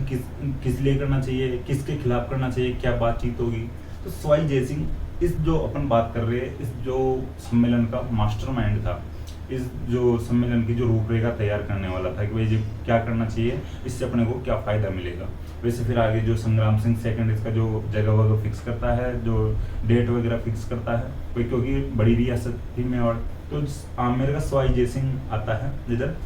किस लिए करना चाहिए, किसके खिलाफ करना चाहिए, क्या बातचीत होगी। तो सवाई जयसिंह इस जो अपन बात कर रहे हैं, इस जो सम्मेलन का मास्टरमाइंड था, इस जो सम्मेलन की जो रूपरेखा तैयार करने वाला था कि भाई ये क्या करना चाहिए, इससे अपने को क्या फ़ायदा मिलेगा। वैसे फिर आगे जो संग्राम सिंह सेकंड इसका जो जगह वगैरह फिक्स करता है, जो डेट वगैरह फिक्स करता है, कोई क्योंकि बड़ी रियासत थी मेवाड़, तो आमेर का सवाई जय सिंह आता है इधर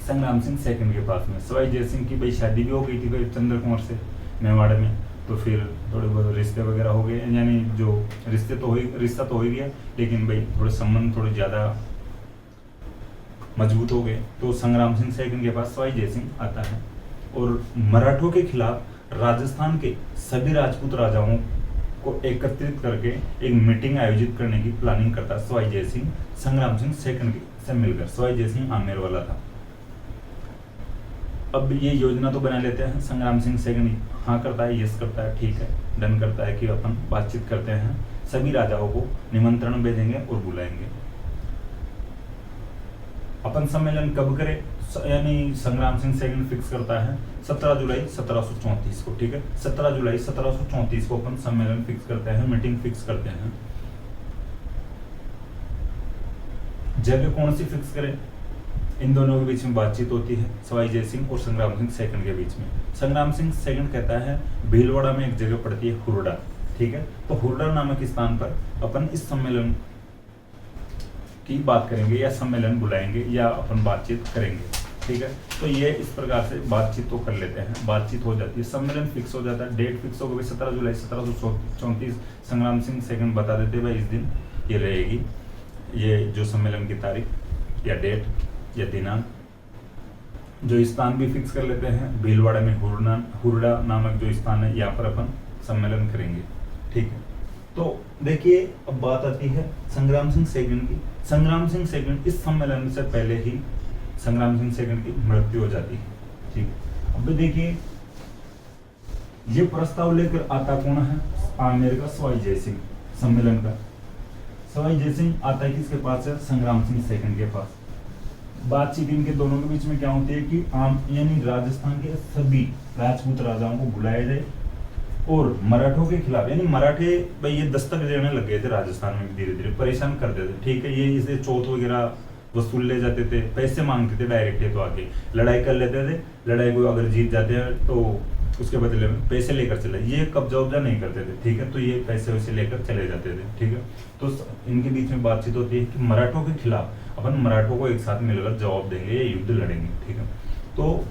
संग्राम सिंह सेकंड के पास में। सवाई जय सिंह की भाई शादी भी हो गई थी भाई चंद्र कुंवर से मेवाड़ में, तो फिर थोड़े बहुत रिश्ते वगैरह हो गए, यानी जो रिश्ता तो हो ही गया, लेकिन भाई थोड़े संबंध थोड़े ज़्यादा मजबूत हो गए। तो संग्राम सिंह सेकंड के पास सवाई जय सिंह आता है और मराठों के खिलाफ राजस्थान के सभी राजपूत राजाओं को एकत्रित करके एक मीटिंग आयोजित करने की प्लानिंग करता है सवाई जय सिंह संग्राम सिंह सेकंड से मिलकर। सवाई जय सिंह आमेर वाला था। अब ये योजना तो बना लेते हैं, संग्राम सिंह सेकंड हाँ करता है, यस करता है, ठीक है, डन करता है कि अपन बातचीत करते हैं, सभी राजाओं को निमंत्रण भेजेंगे और बुलाएंगे। अपन सम्मेलन कब करें, यानी संग्राम सिंह सेकंड फिक्स करता है 17 जुलाई 1734 को, ठीक है, 17 जुलाई 1734 को अपन सम्मेलन फिक्स करते हैं, मीटिंग फिक्स करते हैं। जगह कौन सी फिक्स करें, इन दोनों के बीच में बातचीत होती है, सवाई जय सिंह और संग्राम सिंह सेकंड के बीच में। संग्राम सिंह सेकंड कहता है भीलवाड़ा में एक जगह पड़ती है हुरडा, ठीक है, तो हुरडा नामक स्थान पर अपन इस सम्मेलन की बात करेंगे या सम्मेलन बुलाएंगे या अपन बातचीत करेंगे, ठीक है। तो ये इस प्रकार से बातचीत तो कर लेते हैं, बातचीत हो जाती है, सम्मेलन फिक्स हो जाता है, डेट फिक्स हो गई 17 जुलाई 1734। संग्राम सिंह सेकंड बता देते भाई इस दिन ये रहेगी, ये जो सम्मेलन की तारीख या डेट या दिनांक। जो स्थान भी फिक्स कर लेते हैं, भीलवाड़ा में हुरडा नामक जो स्थान है, यहाँ पर अपन सम्मेलन करेंगे, ठीक है। तो देखिए अब बात आती है संग्राम सिंह सेकंड की। संग्राम सिंह सेकंड इस सम्मेलन से पहले ही संग्राम सिंह सेकंड की मृत्यु हो जाती है, ठीक है। अब देखिए ये प्रस्ताव लेकर आता कौन है, आमेर का सवाई जय सिंह सम्मेलन का। सवाई जय सिंह आता है किसके पास है, संग्राम सिंह सेकंड के पास। बातचीत इनके दोनों के बीच में क्या होती है कि आम यानी राजस्थान के सभी राजपूत राजाओं को बुलाया जाए और मराठों के खिलाफ, यानी मराठे भाई ये दस्तक देने लग गए थे राजस्थान में, धीरे धीरे परेशान कर देते, ठीक है। ये इसे चौथ वगैरह वसूल ले जाते थे, पैसे मांगते थे डायरेक्ट, तो आके लड़ाई कर लेते थे, लड़ाई को अगर जीत जाते हैं तो उसके बदले में पैसे लेकर चले, ये कब्जा उब्जा नहीं करते थे, ठीक है। तो ये पैसे वैसे लेकर चले जाते थे, ठीक है। तो इनके बीच में बातचीत होती है कि मराठों के खिलाफ अपन मराठों को एक साथ मिलकर जवाब देंगे या युद्ध लड़ेंगे, ठीक है। तो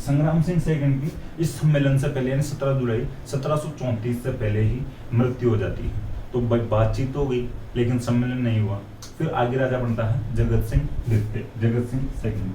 संग्राम सिंह सेकंड की इस सम्मेलन से पहले यानी 17 जुलाई 1734 से पहले ही मृत्यु हो जाती है। तो बातचीत हो गई लेकिन सम्मेलन नहीं हुआ। फिर आगे राजा बनता है जगत सिंह द्वितीय, जगत सिंह सेकंड,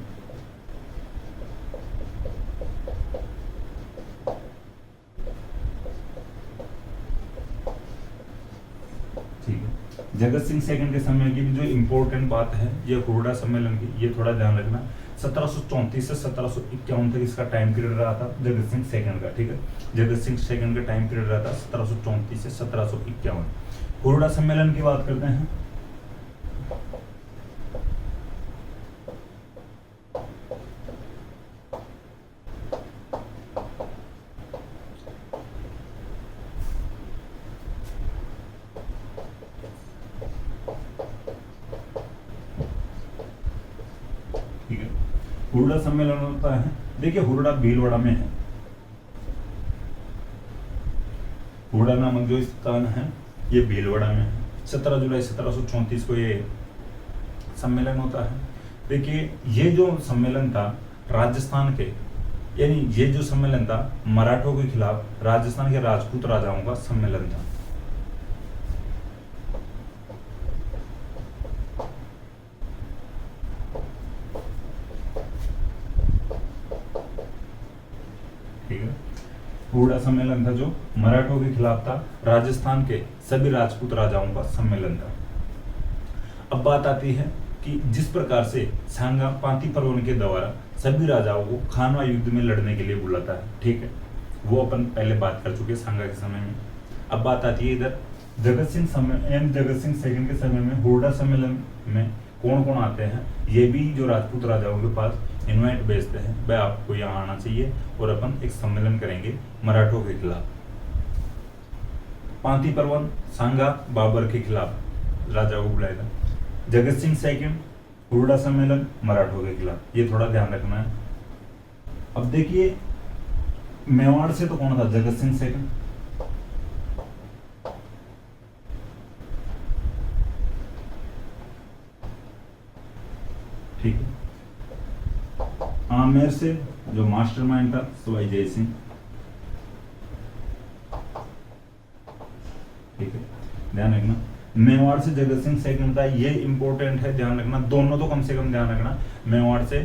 ठीक है। जगत सिंह सेकंड के समय की जो इम्पोर्टेंट बात है ये हुरडा सम्मेलन की, ये थोड़ा ध्यान रखना। 1734 से 1751 तक इसका टाइम पीरियड रहा था जगत सिंह सेकंड का, ठीक है। जगत सिंह सेकंड का टाइम पीरियड रहा था 1734 से 1751। हुरडा सम्मेलन की बात करते हैं। हुरडा सम्मेलन होता है, देखिए हुरडा भीलवाड़ा में है। हुरडा नामक जो स्थान है ये भीलवाड़ा में है। 17 जुलाई 1734 को ये सम्मेलन होता है। देखिए ये जो सम्मेलन था राजस्थान के, यानी ये जो सम्मेलन था मराठों के खिलाफ राजस्थान के राजपूत राजाओं का सम्मेलन था। हुरडा सम्मेलन था जो मराठों के खिलाफ था, राजस्थान के सभी राजपूत राजाओं का सम्मेलन था। अब बात आती है कि जिस प्रकार से सांगा पांति परवन के द्वारा सभी राजाओं को खानवा युद्ध में लड़ने के लिए बुलाता है, ठीक है, वो अपन पहले बात कर चुके सांगा के समय में। अब बात आती है इधर जगत सिंह सेकंड के समय में हुरडा सम्मेलन में कौन कौन आते हैं, ये भी जो राजपूत राजाओं के पास इन्वाइट भेजते हैं, भाई आपको यहाँ आना चाहिए और अपन एक सम्मेलन करेंगे मराठों के खिलाफ। पांति परवन सांगा बाबर के खिलाफ राजा को बुलाएगा। जगत सिंह सेकंड, हुरडा सम्मेलन मराठों के खिलाफ, ये थोड़ा ध्यान रखना है। अब देखिए मेवाड़ से तो कौन था, जगत सिंह सेकंड, ठीक है। आमेर से जो मास्टरमाइंड था सवाई जय सिंह, ठीक है, ध्यान रखना। मेवाड़ से जगत सिंह सेकंड था, ये इंपॉर्टेंट है, ध्यान रखना। दोनों तो कम से कम ध्यान रखना, मेवाड़ से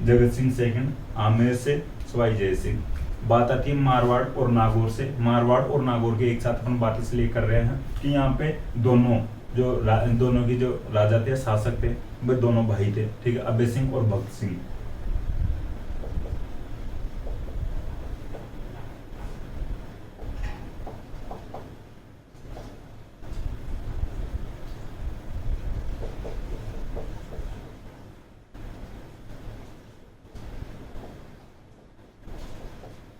जगत सिंह सेकंड, आमेर से सवाई जय सिंह। बात आती है मारवाड़ और नागौर से। मारवाड़ और नागौर के एक साथ अपन बात इसलिए कर रहे हैं कि यहाँ पे दोनों दोनों की जो राजा थे, शासक थे, वे दोनों भाई थे, ठीक है, अभय सिंह और भक्त सिंह।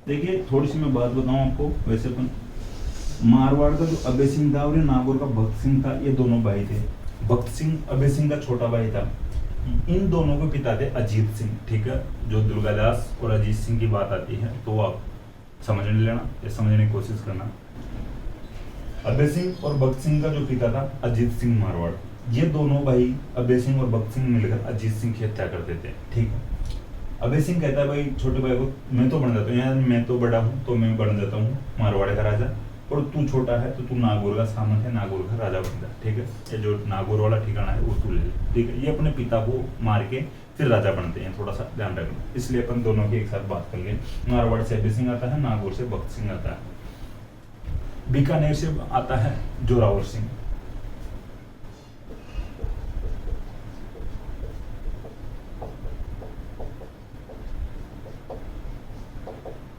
देखिए थोड़ी सी मैं बात बताऊं आपको, वैसे अपन मारवाड़ का जो अभय सिंह था और नागौर का भक्त सिंह था, ये दोनों भाई थे। भक्त सिंह अभय सिंह का छोटा भाई था। इन दोनों के पिता थे अजीत सिंह, ठीक है। जो दुर्गादास और अजीत सिंह की बात आती है तो वो आप समझने लेना या समझने की कोशिश करना। अभय सिंह और भक्त सिंह का जो पिता था अजीत सिंह मारवाड़, ये दोनों भाई अभय सिंह और भक्त सिंह मिलकर अजीत सिंह की हत्या कर देते, ठीक है। अभय सिंह कहता है भाई छोटे भाई को, मैं तो बन जाता हूँ यार, मैं तो बड़ा हूँ तो मैं बन जाता हूँ मारवाड़ का राजा, और तू छोटा है तो तू नागौर का सामंत है, नागौर का राजा बन जा, ठीक है। ये जो नागौर वाला ठिकाना है वो तू ले ले, ठीक है। ये अपने पिता को मार के फिर राजा बनते हैं, थोड़ा सा ध्यान रखना। इसलिए अपन दोनों की एक साथ बात करेंगे। मारवाड़ से अभय सिंह आता है, नागौर से भक्त सिंह आता है। बीकानेर से आता है जोरावर सिंह।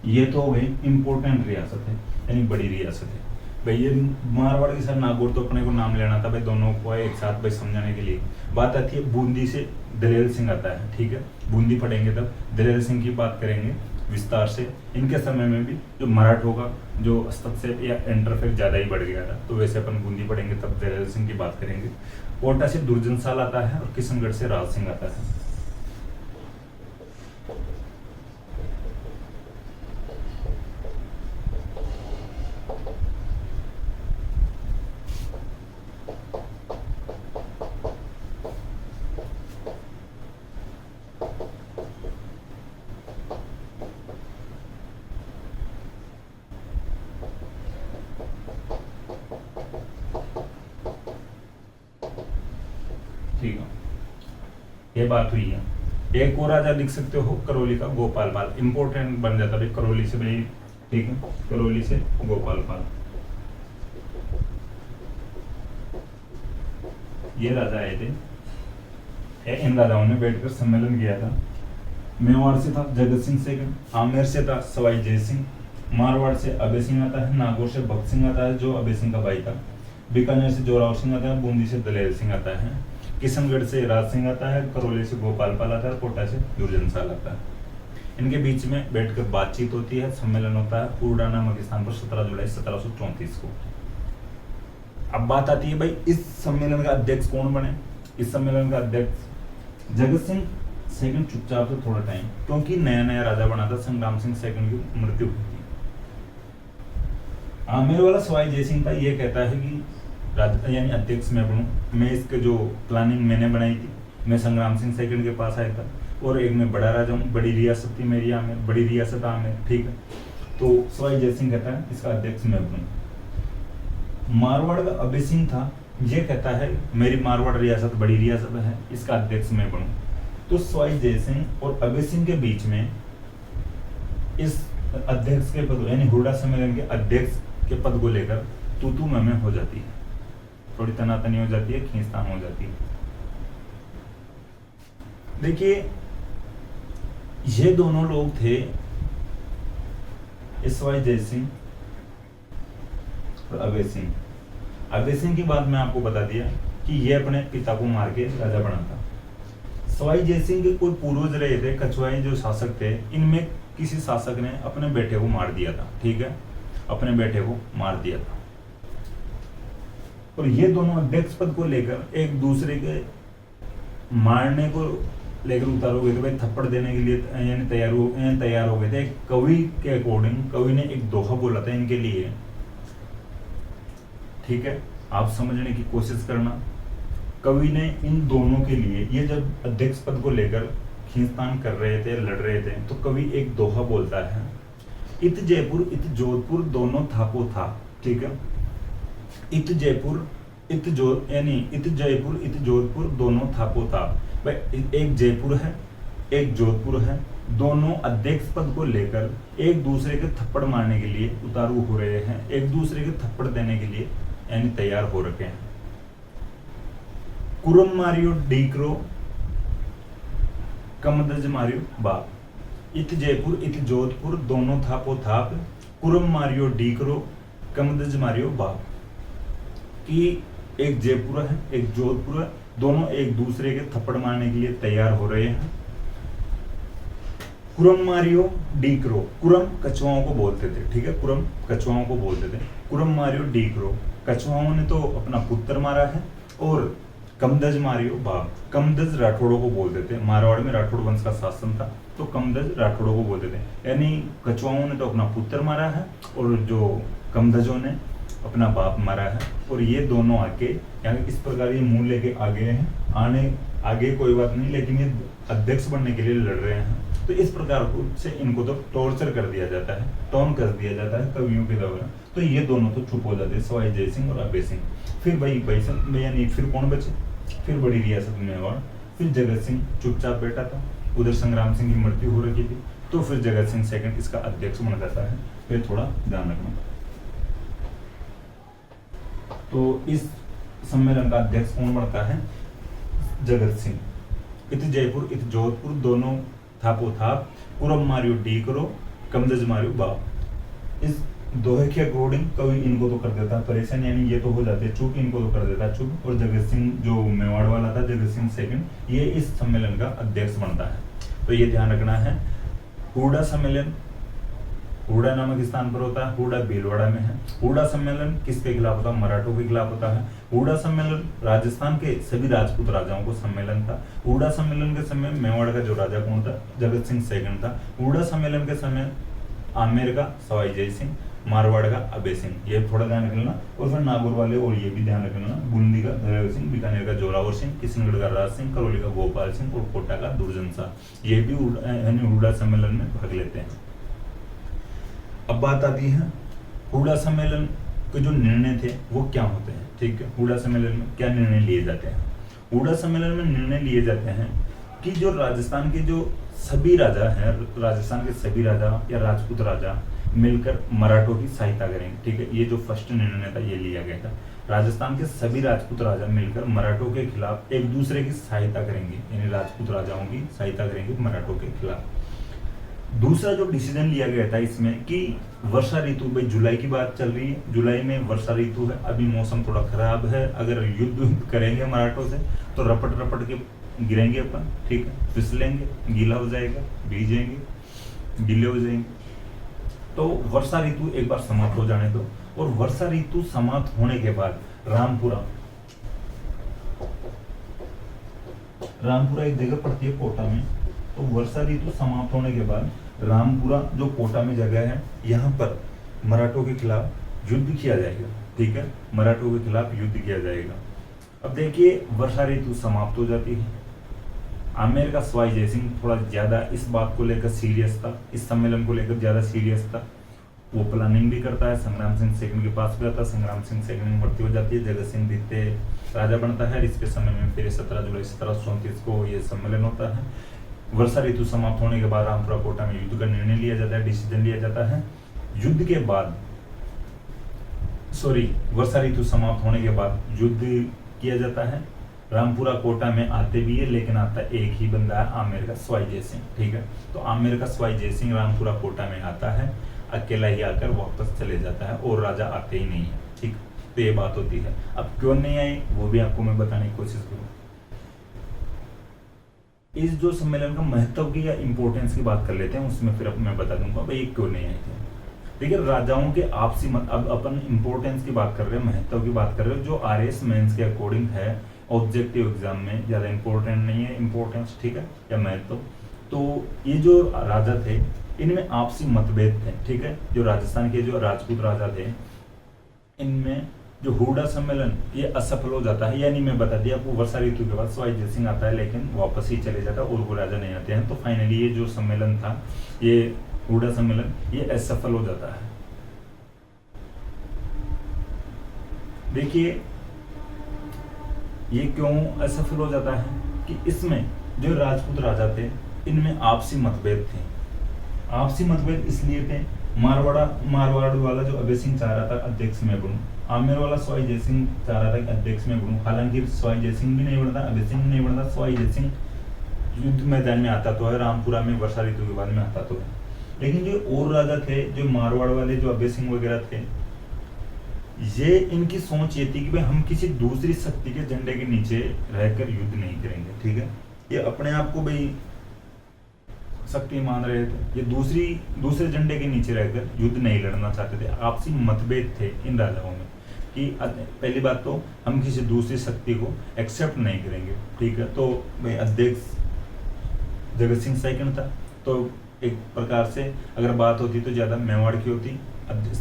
ये तो हो गई इंपॉर्टेंट रियासत है, यानी बड़ी रियासत है भाई। ये मारवाड़ के साथ नागौर तो अपने को नाम लेना था भाई, दोनों को एक साथ भाई समझाने के लिए। बात आती है बूंदी से दलेल सिंह आता है, ठीक है। बूंदी पढ़ेंगे तब दलेल सिंह की बात करेंगे विस्तार से। इनके समय में भी जो मराठों का जो हस्तक्षेप या इंटरफेयर ज्यादा ही बढ़ गया था, तो वैसे अपन बूंदी पढ़ेंगे तब दलेल सिंह की बात करेंगे। कोटा से दुर्जन साल आता है और किशनगढ़ से राज सिंह आता है। ठीक है, ये बात हुई है। एक और राजा लिख सकते हो करौली का गोपाल पाल, इंपॉर्टेंट बन जाता है करौली से भाई, ठीक है, करौली से गोपाल पाल। ये राजा आए थे, इन राजाओं ने बैठकर सम्मेलन किया था। मेवाड़ से था जगत सिंह सेकंड, आमेर से था सवाई जय सिंह, मारवाड़ से अभय सिंह आता है, नागौर से भक्त सिंह आता है जो अभय सिंह का भाई था, बीकानेर से जोरावर सिंह आता है, बूंदी से दलेल सिंह आता है, किशनगढ़ से राज सिंह आता है, करौली से गोपाल पाल आता है, कोटा से दुर्जन साल आता है। इनके बीच में बैठकर बातचीत होती है, सम्मेलन होता है उर्डा नामक स्थान पर 17 जुलाई 1734 को। अब बात आती है भाई इस सम्मेलन का अध्यक्ष कौन बने। इस सम्मेलन का अध्यक्ष जगत सिंह सेकंड चुपचाप से थोड़ा टाइम, क्योंकि नया नया राजा बना था, संग्राम सिंह सेकंड की मृत्यु हुई थी। आमेर वाला सवाई जय सिंह था, ये कहता है कि यानी अध्यक्ष मैं बनूं, मैं इसके जो प्लानिंग मैंने बनाई थी, मैं संग्राम सिंह सेकंड के पास आया था, और एक मैं बड़ा राजा हूँ, बड़ी रियासत थी मेरी आमेर, बड़ी रियासत आमेर, ठीक है। तो सवाई जय सिंह कहता है इसका अध्यक्ष मैं बनूं। मारवाड़ का अभय सिंह था, ये कहता है मेरी मारवाड़ रियासत बड़ी रियासत है, इसका अध्यक्ष मैं बनूं। तो सवाई जय सिंह और अभय सिंह के बीच में इस अध्यक्ष के पद यानी हुरडा सम्मेलन के अध्यक्ष के पद को लेकर तू मैं हो जाती है, थोड़ी तनातनी हो जाती है, खींचतान हो जाती है। देखिए ये दोनों लोग थे, सवाई जय सिंह और अभय सिंह। अभय सिंह की बात मैं आपको बता दिया कि ये अपने पिता को मार के राजा बना था। सवाई जय सिंह के कोई पूर्वज रहे थे, कछुआई जो शासक थे, इनमें किसी शासक ने अपने बेटे को मार दिया था, ठीक है, अपने बेटे को मार दिया था। और ये दोनों अध्यक्ष पद को लेकर एक दूसरे के मारने को लेकर उतारोगे तो भाई थप्पड़ देने के लिए यानी तैयार हो गए थे। कवि के अकॉर्डिंग कवि ने एक दोहा बोला था इनके लिए, ठीक है, आप समझने की कोशिश करना। कवि ने इन दोनों के लिए, ये जब अध्यक्ष पद को लेकर खींचतान कर रहे थे, लड़ रहे थे, तो कवि एक दोहा बोलता है, इत जयपुर इत जोधपुर दोनों थापो था, ठीक है। इत जयपुर इत जोधपुर दोनों थापो था। भाई एक जयपुर है, एक जोधपुर है, दोनों अध्यक्ष पद को लेकर एक दूसरे के थप्पड़ मारने के लिए उतारू हो रहे हैं, एक दूसरे के थप्पड़ देने के लिए यानी तैयार हो रखे हैं। कुरम मारियो डीकरो कमदज मारियो बाप। इत जयपुर इत जोधपुर दोनों थापो थाप, कुरम मारियो डीकरो कमदज मारियो बाप। कि एक जयपुर है, एक जोधपुर है, दोनों एक दूसरे के थप्पड़ मारने के लिए तैयार हो रहे हैं। कुरम मारियो डीकरो, कुरम कछुआओं को बोलते थे, ठीक है, कुरम कछुआओं को बोलते थे। कुरम मारियो डीकरो, कछुआओं ने तो अपना पुत्र मारा है। और कमदज मारियो बाप, कमदज राठौड़ों को बोलते थे, मारवाड़ में राठौड़ वंश का शासन था, तो कमदज राठौड़ों को बोलते थे। यानी कछुआओं ने तो अपना पुत्र मारा है और जो कमदजों ने अपना बाप मारा है। और ये दोनों आके यानी इस प्रकार ये मुंह लेके आ गए हैं। आगे कोई बात नहीं, लेकिन ये अध्यक्ष बनने के लिए लड़ रहे हैं। तो इस प्रकार से इनको तो टॉर्चर कर दिया जाता है, टॉन कर दिया जाता है कवियों के द्वारा। तो ये दोनों तो चुप हो जाते हैं, सवाई जय सिंह और अभय सिंह। फिर भाई यानी फिर कौन बचे? फिर बड़ी रियासत मेवाड़। फिर जगत सिंह चुपचाप बैठा था, उधर संग्राम सिंह की मृत्यु हो रखी थी, तो फिर जगत सिंह सेकंड इसका अध्यक्ष बन जाता है। फिर थोड़ा ध्यान रखना। तो इस सम्मेलन का अध्यक्ष कौन बनता है? जगत सिंह। इत जयपुर इत जोधपुर दोनों थापो थाप, कुरम मारियो डीकरो कमदज मारियो बाप। इस दोहे के अकॉर्डिंग कवि इनको तो कर देता परेशान, यानी ये तो हो जाते चुप, इनको तो कर देता चुप। और जगत सिंह जो मेवाड़ वाला था, जगत सिंह सेकंड, ये इस सम्मेलन का अध्यक्ष बनता है। तो ये ध्यान रखना है। हुडा सम्मेलन हुडा नामक स्थान पर होता है, हुडा भीलवाड़ा में है। हुडा सम्मेलन किसके खिलाफ होता है? मराठों के खिलाफ होता है। हुडा सम्मेलन राजस्थान के सभी राजपूत राजाओं को सम्मेलन था। हुडा सम्मेलन के समय मेवाड़ का जो राजा कौन था? जगत सिंह सेकंड था। हुडा सम्मेलन के समय आमेर का सवाई जय सिंह, मारवाड़ का अभय सिंह, ये थोड़ा ध्यान रखना। और फिर नागौर वाले और ये भी ध्यान रखना, बूंदी का दयाल सिंह, बीकानेर का जोरावर सिंह, किशनगढ़ का राज सिंह, करौली का गोपाल सिंह और कोटा का दुर्जन शाह, ये भी हुडा सम्मेलन में भाग लेते हैं। अब बात आती है हुडा सम्मेलन के जो निर्णय थे वो क्या होते हैं, ठीक है। हुडा सम्मेलन में क्या निर्णय लिए जाते हैं? हुडा सम्मेलन में निर्णय लिए जाते हैं कि जो राजस्थान के जो सभी राजा हैं, राजस्थान के सभी राजा या राजपूत राजा मिलकर मराठों की सहायता करेंगे, ठीक है। ये जो फर्स्ट निर्णय था ये लिया गया था। राजस्थान के सभी राजपूत राजा मिलकर मराठों के खिलाफ एक दूसरे की सहायता करेंगे, यानी राजपूत राजाओं की सहायता करेंगे मराठों के खिलाफ। दूसरा जो डिसीजन लिया गया था इसमें कि वर्षा ऋतु, भाई जुलाई की बात चल रही है, जुलाई में वर्षा ऋतु है, अभी मौसम थोड़ा खराब है, अगर युद्ध करेंगे मराठों से तो रपट रपट के गिरेंगे अपन, ठीक है, फिसलेंगे, गीला हो जाएगा, भीजेंगे, गीले हो जाएंगे। तो वर्षा ऋतु एक बार समाप्त हो जाने दो। और वर्षा ऋतु समाप्त होने के बाद रामपुरा एक जगह पड़ती है कोटा में, तो वर्षा ऋतु समाप्त होने के बाद रामपुरा जो कोटा में जगह है, यहाँ पर मराठों के खिलाफ युद्ध किया जाएगा, ठीक है, मराठों के खिलाफ युद्ध किया जाएगा। अब देखिए वर्षा ऋतु समाप्त हो जाती है। आमेर का सवाई जय सिंह थोड़ा ज्यादा इस बात को लेकर सीरियस था, इस सम्मेलन को लेकर ज्यादा सीरियस था, वो प्लानिंग भी करता है। संग्राम सिंह सेकंड के पास भी आता है, संग्राम सिंह सेकंड में भर्ती हो जाती है, जगत सिंह द्वितीय राजा बनता है। इसके समय में फिर 17 जुलाई 1734 को ये सम्मेलन होता है। वर्षा ऋतु समाप्त होने के बाद रामपुरा कोटा में युद्ध का निर्णय लिया जाता है, डिसीजन लिया जाता है। युद्ध के बाद वर्षा ऋतु समाप्त होने के बाद युद्ध किया जाता है। रामपुरा कोटा में आते भी है, लेकिन आता एक ही बंदा है, आमेर का सवाई जय सिंह, ठीक है। तो आमेर का सवाई जय सिंह रामपुरा कोटा में आता है, अकेला ही आकर वापस चले जाता है और राजा आते ही नहीं है, ठीक। तो ये बात होती है। अब क्यों नहीं आए वो भी आपको मैं बताने की कोशिश करूँ। इस जो सम्मेलन का महत्व की या इंपॉर्टेंस की बात कर लेते हैं, उसमें फिर अब मैं बता दूंगा भाई क्यों नहीं आए थे। देखिए राजाओं के आपसी अब अपन इंपॉर्टेंस की बात कर रहे हैं, महत्व की बात कर रहे हैं, जो आरएस मेंस के अकॉर्डिंग है ऑब्जेक्टिव एग्जाम में ज़्यादा इंपॉर्टेंट नहीं है इम्पोर्टेंस, ठीक है, या महत्व। तो ये जो राजा थे इनमें आपसी मतभेद थे, ठीक है। जो राजस्थान के जो राजपूत राजा थे इनमें जो हुडा सम्मेलन ये असफल हो जाता है, यानी मैं बता दिया आपको वर्षा ऋतु के बाद सवाई जय सिंह आता है लेकिन वापस ही चले जाता है और वो राजा नहीं आते हैं। तो फाइनली ये जो सम्मेलन था, ये हुडा सम्मेलन, ये असफल हो जाता है। देखिए ये क्यों असफल हो जाता है कि इसमें जो राजपूत राजा थे इनमें आपसी मतभेद थे। आपसी मतभेद इसलिए थे, मारवाड़ वाला जो अभय सिंह चाह रहा था अध्यक्ष में बनूं, आमेर वाला सवाई जय सिंह चाह रहा था कि अध्यक्ष में बनूं। हालांकि सवाई जय सिंह भी नहीं बनता, अभय सिंह नहीं बनता, सवाई जय सिंह युद्ध मैदान में आता तो है, रामपुरा में वर्षा ऋतु के बाद में आता तो है। लेकिन जो और राजा थे, जो मारवाड़ वाले जो अभय सिंह वगैरह थे, ये इनकी सोच ये थी कि भाई हम किसी दूसरी शक्ति के झंडे के नीचे रहकर युद्ध नहीं करेंगे, ठीक है। ये अपने आप को भाई शक्ति मान रहे थे, ये दूसरे झंडे के नीचे रहकर युद्ध नहीं लड़ना चाहते थे। आपसी मतभेद थे इन राजाओं में कि पहली बात तो हम किसी दूसरी शक्ति को एक्सेप्ट नहीं करेंगे, ठीक है। तो भाई अध्यक्ष जगत सिंह सेकंड था, तो एक प्रकार से अगर बात होती तो ज्यादा मेवाड़ की होती,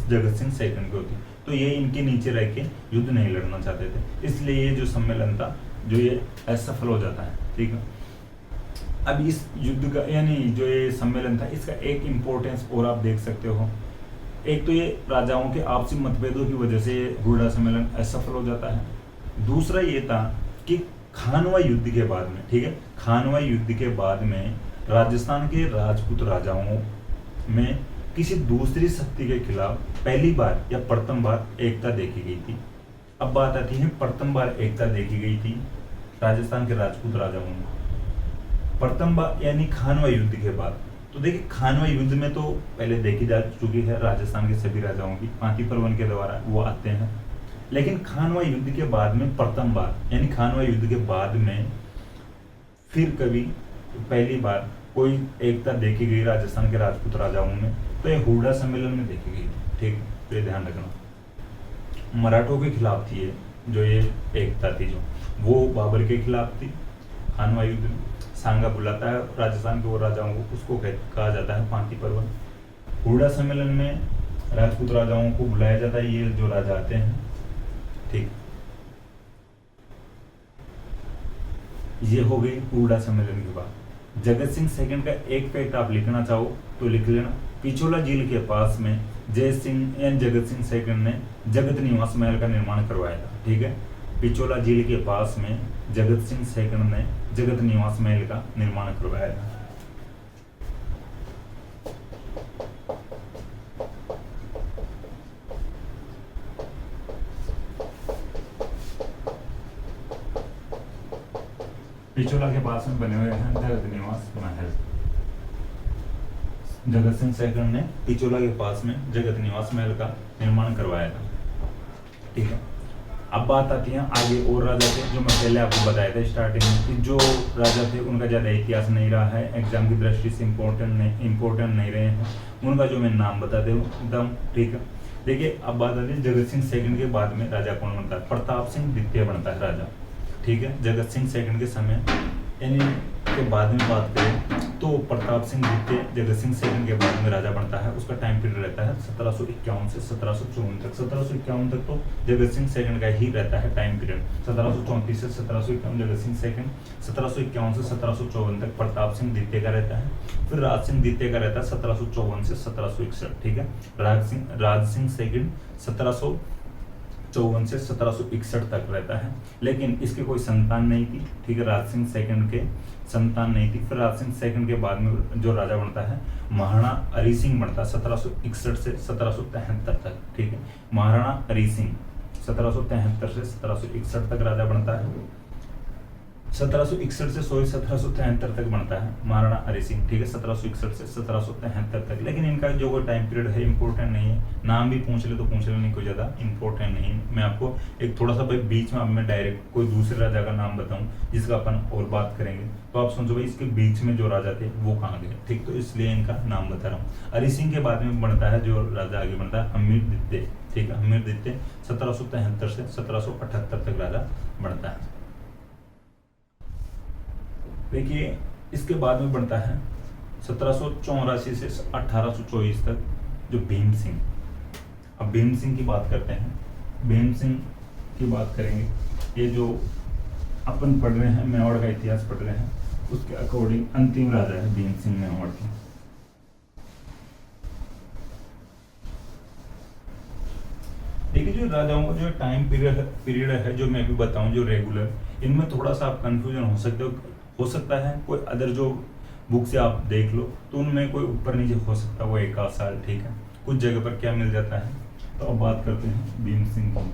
जगत सिंह सेकंड की होती। तो ये इनके नीचे रह के युद्ध नहीं लड़ना चाहते थे, इसलिए ये जो सम्मेलन था जो ये असफल हो जाता है, ठीक है। अब इस युद्ध का यानी जो ये सम्मेलन था इसका एक इम्पोर्टेंस और आप देख सकते हो। एक तो ये राजाओं के आपसी मतभेदों की वजह से हुडा सम्मेलन असफल हो जाता है। दूसरा ये था कि खानवा युद्ध के बाद में, ठीक है, खानवा युद्ध के बाद में राजस्थान के राजपूत राजाओं में किसी दूसरी शक्ति के खिलाफ पहली बार या प्रथम बार एकता देखी गई थी। अब बात आती है प्रथम बार एकता देखी गई थी राजस्थान के राजपूत राजाओं में, प्रथम बार यानी खानवा युद्ध के बाद। तो देखिए खानवा युद्ध में तो पहले देखी जा चुकी है राजस्थान के सभी राजाओं की, पांति पर्वन के द्वारा वो आते हैं। लेकिन खानवा युद्ध के बाद में प्रथम बार यानी खानवा युद्ध के बाद में फिर कभी पहली बार कोई एकता देखी गई राजस्थान के राजपूत राजाओं में, तो ये हुडा सम्मेलन में देखी गई, ठीक, तो ये ध्यान रखना। मराठों के खिलाफ थी ये, जो ये एकता थी जो वो बाबर के खिलाफ थी। खानवा युद्ध में सांगा बुलाता है राजस्थान के वो राजाओं को, उसको कहा जाता है पांति पर्वन। हुडा सम्मेलन में राजपूत राजाओं को बुलाया जाता है, ये जो राजा आते हैं, ठीक। ये हो गई हुडा सम्मेलन के बाद। जगत सिंह सेकंड का एक फैक्ट आप लिखना चाहो तो लिख लेना। पिछोला झील के पास में जय सिंह एंड जगत सिंह सेकंड ने जगत निवास महल का निर्माण करवाया था, ठीक है। पिछोला झील के पास में जगत सिंह सेकंड ने जगत निवास महल का निर्माण करवाया था। पिछोला के पास में बने हुए हैं जगत निवास महल। जगत सिंह सेकंड ने पिछोला के पास में जगत निवास महल का निर्माण करवाया था, ठीक है। अब बात आती है आगे और राजा थे जो मैं पहले आपको बताया था स्टार्टिंग में कि जो राजा थे उनका ज़्यादा इतिहास नहीं रहा है, एग्जाम की दृष्टि से इम्पोर्टेंट नहीं रहे हैं, उनका जो मैं नाम बताते हूँ एकदम, ठीक है। देखिए अब बात आती है जगत सिंह सेकंड के बाद में राजा कौन बनता है, प्रताप सिंह द्वितीय बनता है राजा, ठीक है। जगत सिंह सेकंड के समय यानी के बाद में बात करें तो प्रताप सिंह द्वितीय जगत सिंह सेकंड के बाद में राजा बनता है। उसका टाइम पीरियड रहता है 1751 से 1754 तक। 1751 तक तो जगत सिंह सेकंड का ही रहता है टाइम पीरियड। 1734 से 1751 जगत सिंह सेकंड, 1751 से 1754 तक प्रताप सिंह द्वितीय का रहता है। फिर राज सिंह द्वितीय का रहता है 1754 से 1761, ठीक है। राज सिंह सेकंड 1754 से 1761 तक रहता है, लेकिन इसके कोई संतान नहीं थी, ठीक है। राज सिंह सेकंड के संतान नहीं थी। फिर राज सिंह सेकंड के बाद में जो राजा बनता है महाराणा हरि सिंह बनता है 1761 से 1773 तक, ठीक है। महाराणा हरि सिंह 1773 से 1761 तक राजा बनता है। 1761 से 1773 तक बनता है महाराणा हरि सिंह, ठीक है। 1761 से 1773 तक। लेकिन इनका जो कोई टाइम पीरियड है इंपॉर्टेंट नहीं है, नाम भी पूछ ले तो पूछ ले, नहीं कोई ज़्यादा इंपॉर्टेंट नहीं है। मैं आपको एक थोड़ा सा भाई बीच में अब मैं डायरेक्ट कोई दूसरे राजा का नाम बताऊं जिसका अपन और बात करेंगे, तो आप समझो भाई इसके बीच में जो राजा थे वो कहाँ गए, ठीक। तो इसलिए इनका नाम बता रहा हूँ। हरि सिंह के बाद में बनता है जो राजा आगे बनता है हमीर द्वितीय, ठीक है। हमीर द्वितीय 1773 से 1778 तक राजा बनता है। देखिए इसके बाद में बनता है 1784 से 1824 तक जो भीम सिंह। अब भीम सिंह की बात करते हैं। भीम सिंह की बात करेंगे, ये जो अपन पढ़ रहे हैं मेवाड़ का इतिहास पढ़ रहे हैं, उसके अकॉर्डिंग अंतिम राजा है भीम सिंह मेवाड़ के। देखिए जो राजाओं का जो टाइम पीरियड है जो मैं भी बताऊं जो रेगुलर, इनमें थोड़ा सा आप कंफ्यूजन हो सकता है। कोई अदर जो बुक से आप देख लो तो उनमें कोई ऊपर नीचे हो सकता है, वो एक आध साल, ठीक है। कुछ जगह पर क्या मिल जाता है। तो अब बात करते हैं भीम सिंह की।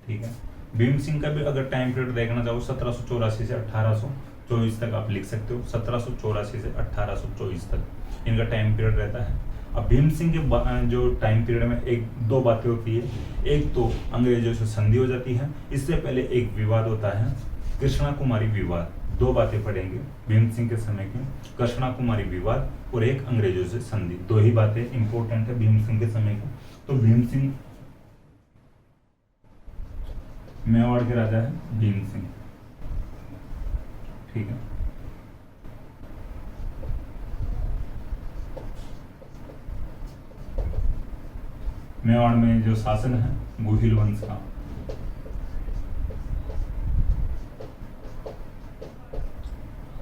ठीक है, भीम सिंह का भी अगर टाइम पीरियड देखना चाहो 1784 से 1824 तक आप लिख सकते हो। 1784 से 1824 तक इनका टाइम पीरियड रहता है। अब भीम सिंह के जो टाइम पीरियड में एक दो बातें होती है। एक तो अंग्रेजों से संधि हो जाती है, इससे पहले एक विवाद होता है, कृष्णा कुमारी विवाद। दो बातें पढ़ेंगे भीम सिंह के समय की, कृष्णा कुमारी विवाद और एक अंग्रेजों से संधि। दो ही बातें इंपॉर्टेंट है भीम सिंह के समय की। तो भीम सिंह मेवाड़ के राजा है भीम सिंह, ठीक है। मेवाड़ में जो शासन है गुहिल वंश का।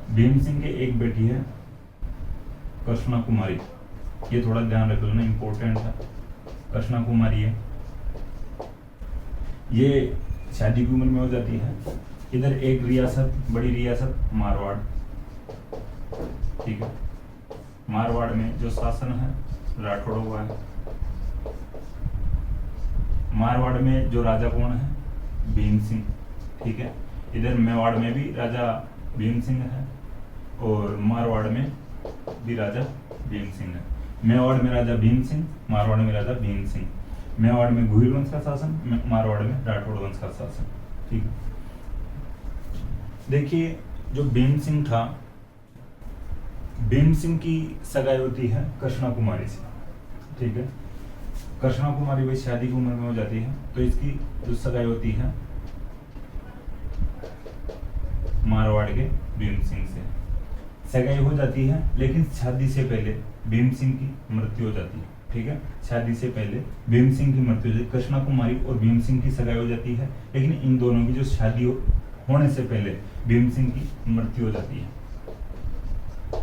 भीम सिंह के एक बेटी है कृष्णा कुमारी, ये थोड़ा ध्यान रख लेना, इंपॉर्टेंट है। कृष्णा कुमारी है, ये शादी की उम्र में हो जाती है। इधर एक रियासत, बड़ी रियासत मारवाड़, ठीक है। मारवाड़ में जो शासन है राठौड़ हुआ है। मारवाड़ में जो राजा कौन है, भीम सिंह, ठीक है। इधर मेवाड़ में भी राजा भीम सिंह है और मारवाड़ में भी राजा भीम सिंह है। मेवाड़ में राजा भीम सिंह, मारवाड़ में राजा भीम सिंह। मेवाड़ में गुहिल वंश का शासन, मारवाड़ में राठौड़ वंश का शासन, ठीक है। देखिए जो भीम सिंह था, भीम सिंह की सगाई होती है कृष्णा कुमारी से, ठीक है। कृष्णा कुमारी भाई शादी की उम्र में हो जाती है, तो इसकी जो सगाई होती है मारवाड़ के भीम सिंह से सगाई हो जाती है। लेकिन शादी से पहले भीम सिंह की मृत्यु हो जाती है, ठीक है। शादी से पहले भीम सिंह की मृत्यु हो जाती है। कृष्णा कुमारी और भीम सिंह की सगाई हो जाती है, लेकिन इन दोनों की जो शादी होने से पहले भीम सिंह की मृत्यु हो जाती है।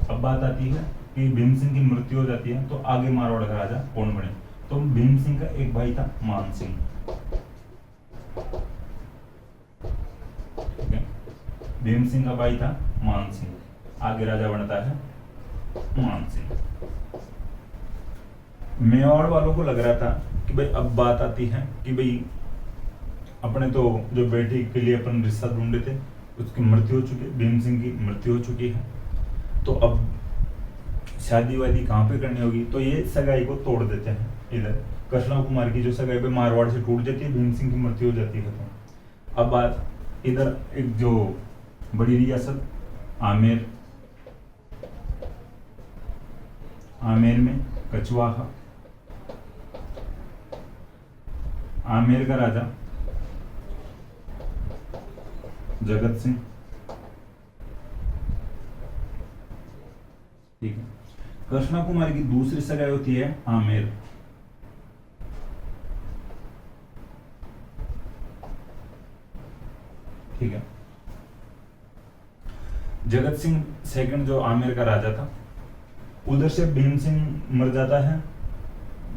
अब बात आती है कि भीम सिंह की मृत्यु हो जाती है तो आगे मारवाड़ का राजा कौन बने। तो भीम सिंह का एक भाई था मान सिंह, ठीक है। भीम सिंह का भाई था मान सिंह, आगे राजा बनता है मान सिंह। मेवाड़ वालों को लग रहा था कि भाई अब बात आती है कि भाई अपने तो जो बेटी के लिए अपन रिश्ता ढूंढे थे उसकी मृत्यु हो चुकी है, भीम सिंह की मृत्यु हो चुकी है, तो अब शादी वादी कहाँ पे करनी होगी। तो ये सगाई को तोड़ देते हैं। इधर कृष्णा कुमार की जो सगाई पे मारवाड़ से टूट जाती है, भीम सिंह की मृत्यु हो जाती है। तो अब बात इधर एक जो बड़ी रियासत आमेर, आमेर में कछवाहा, आमेर का राजा जगत सिंह, ठीक है। कृष्णा कुमारी की दूसरी सगाई होती है आमेर, ठीक है। जगत सिंह सेकंड जो आमेर का राजा था, उधर से भीम सिंह मर जाता है,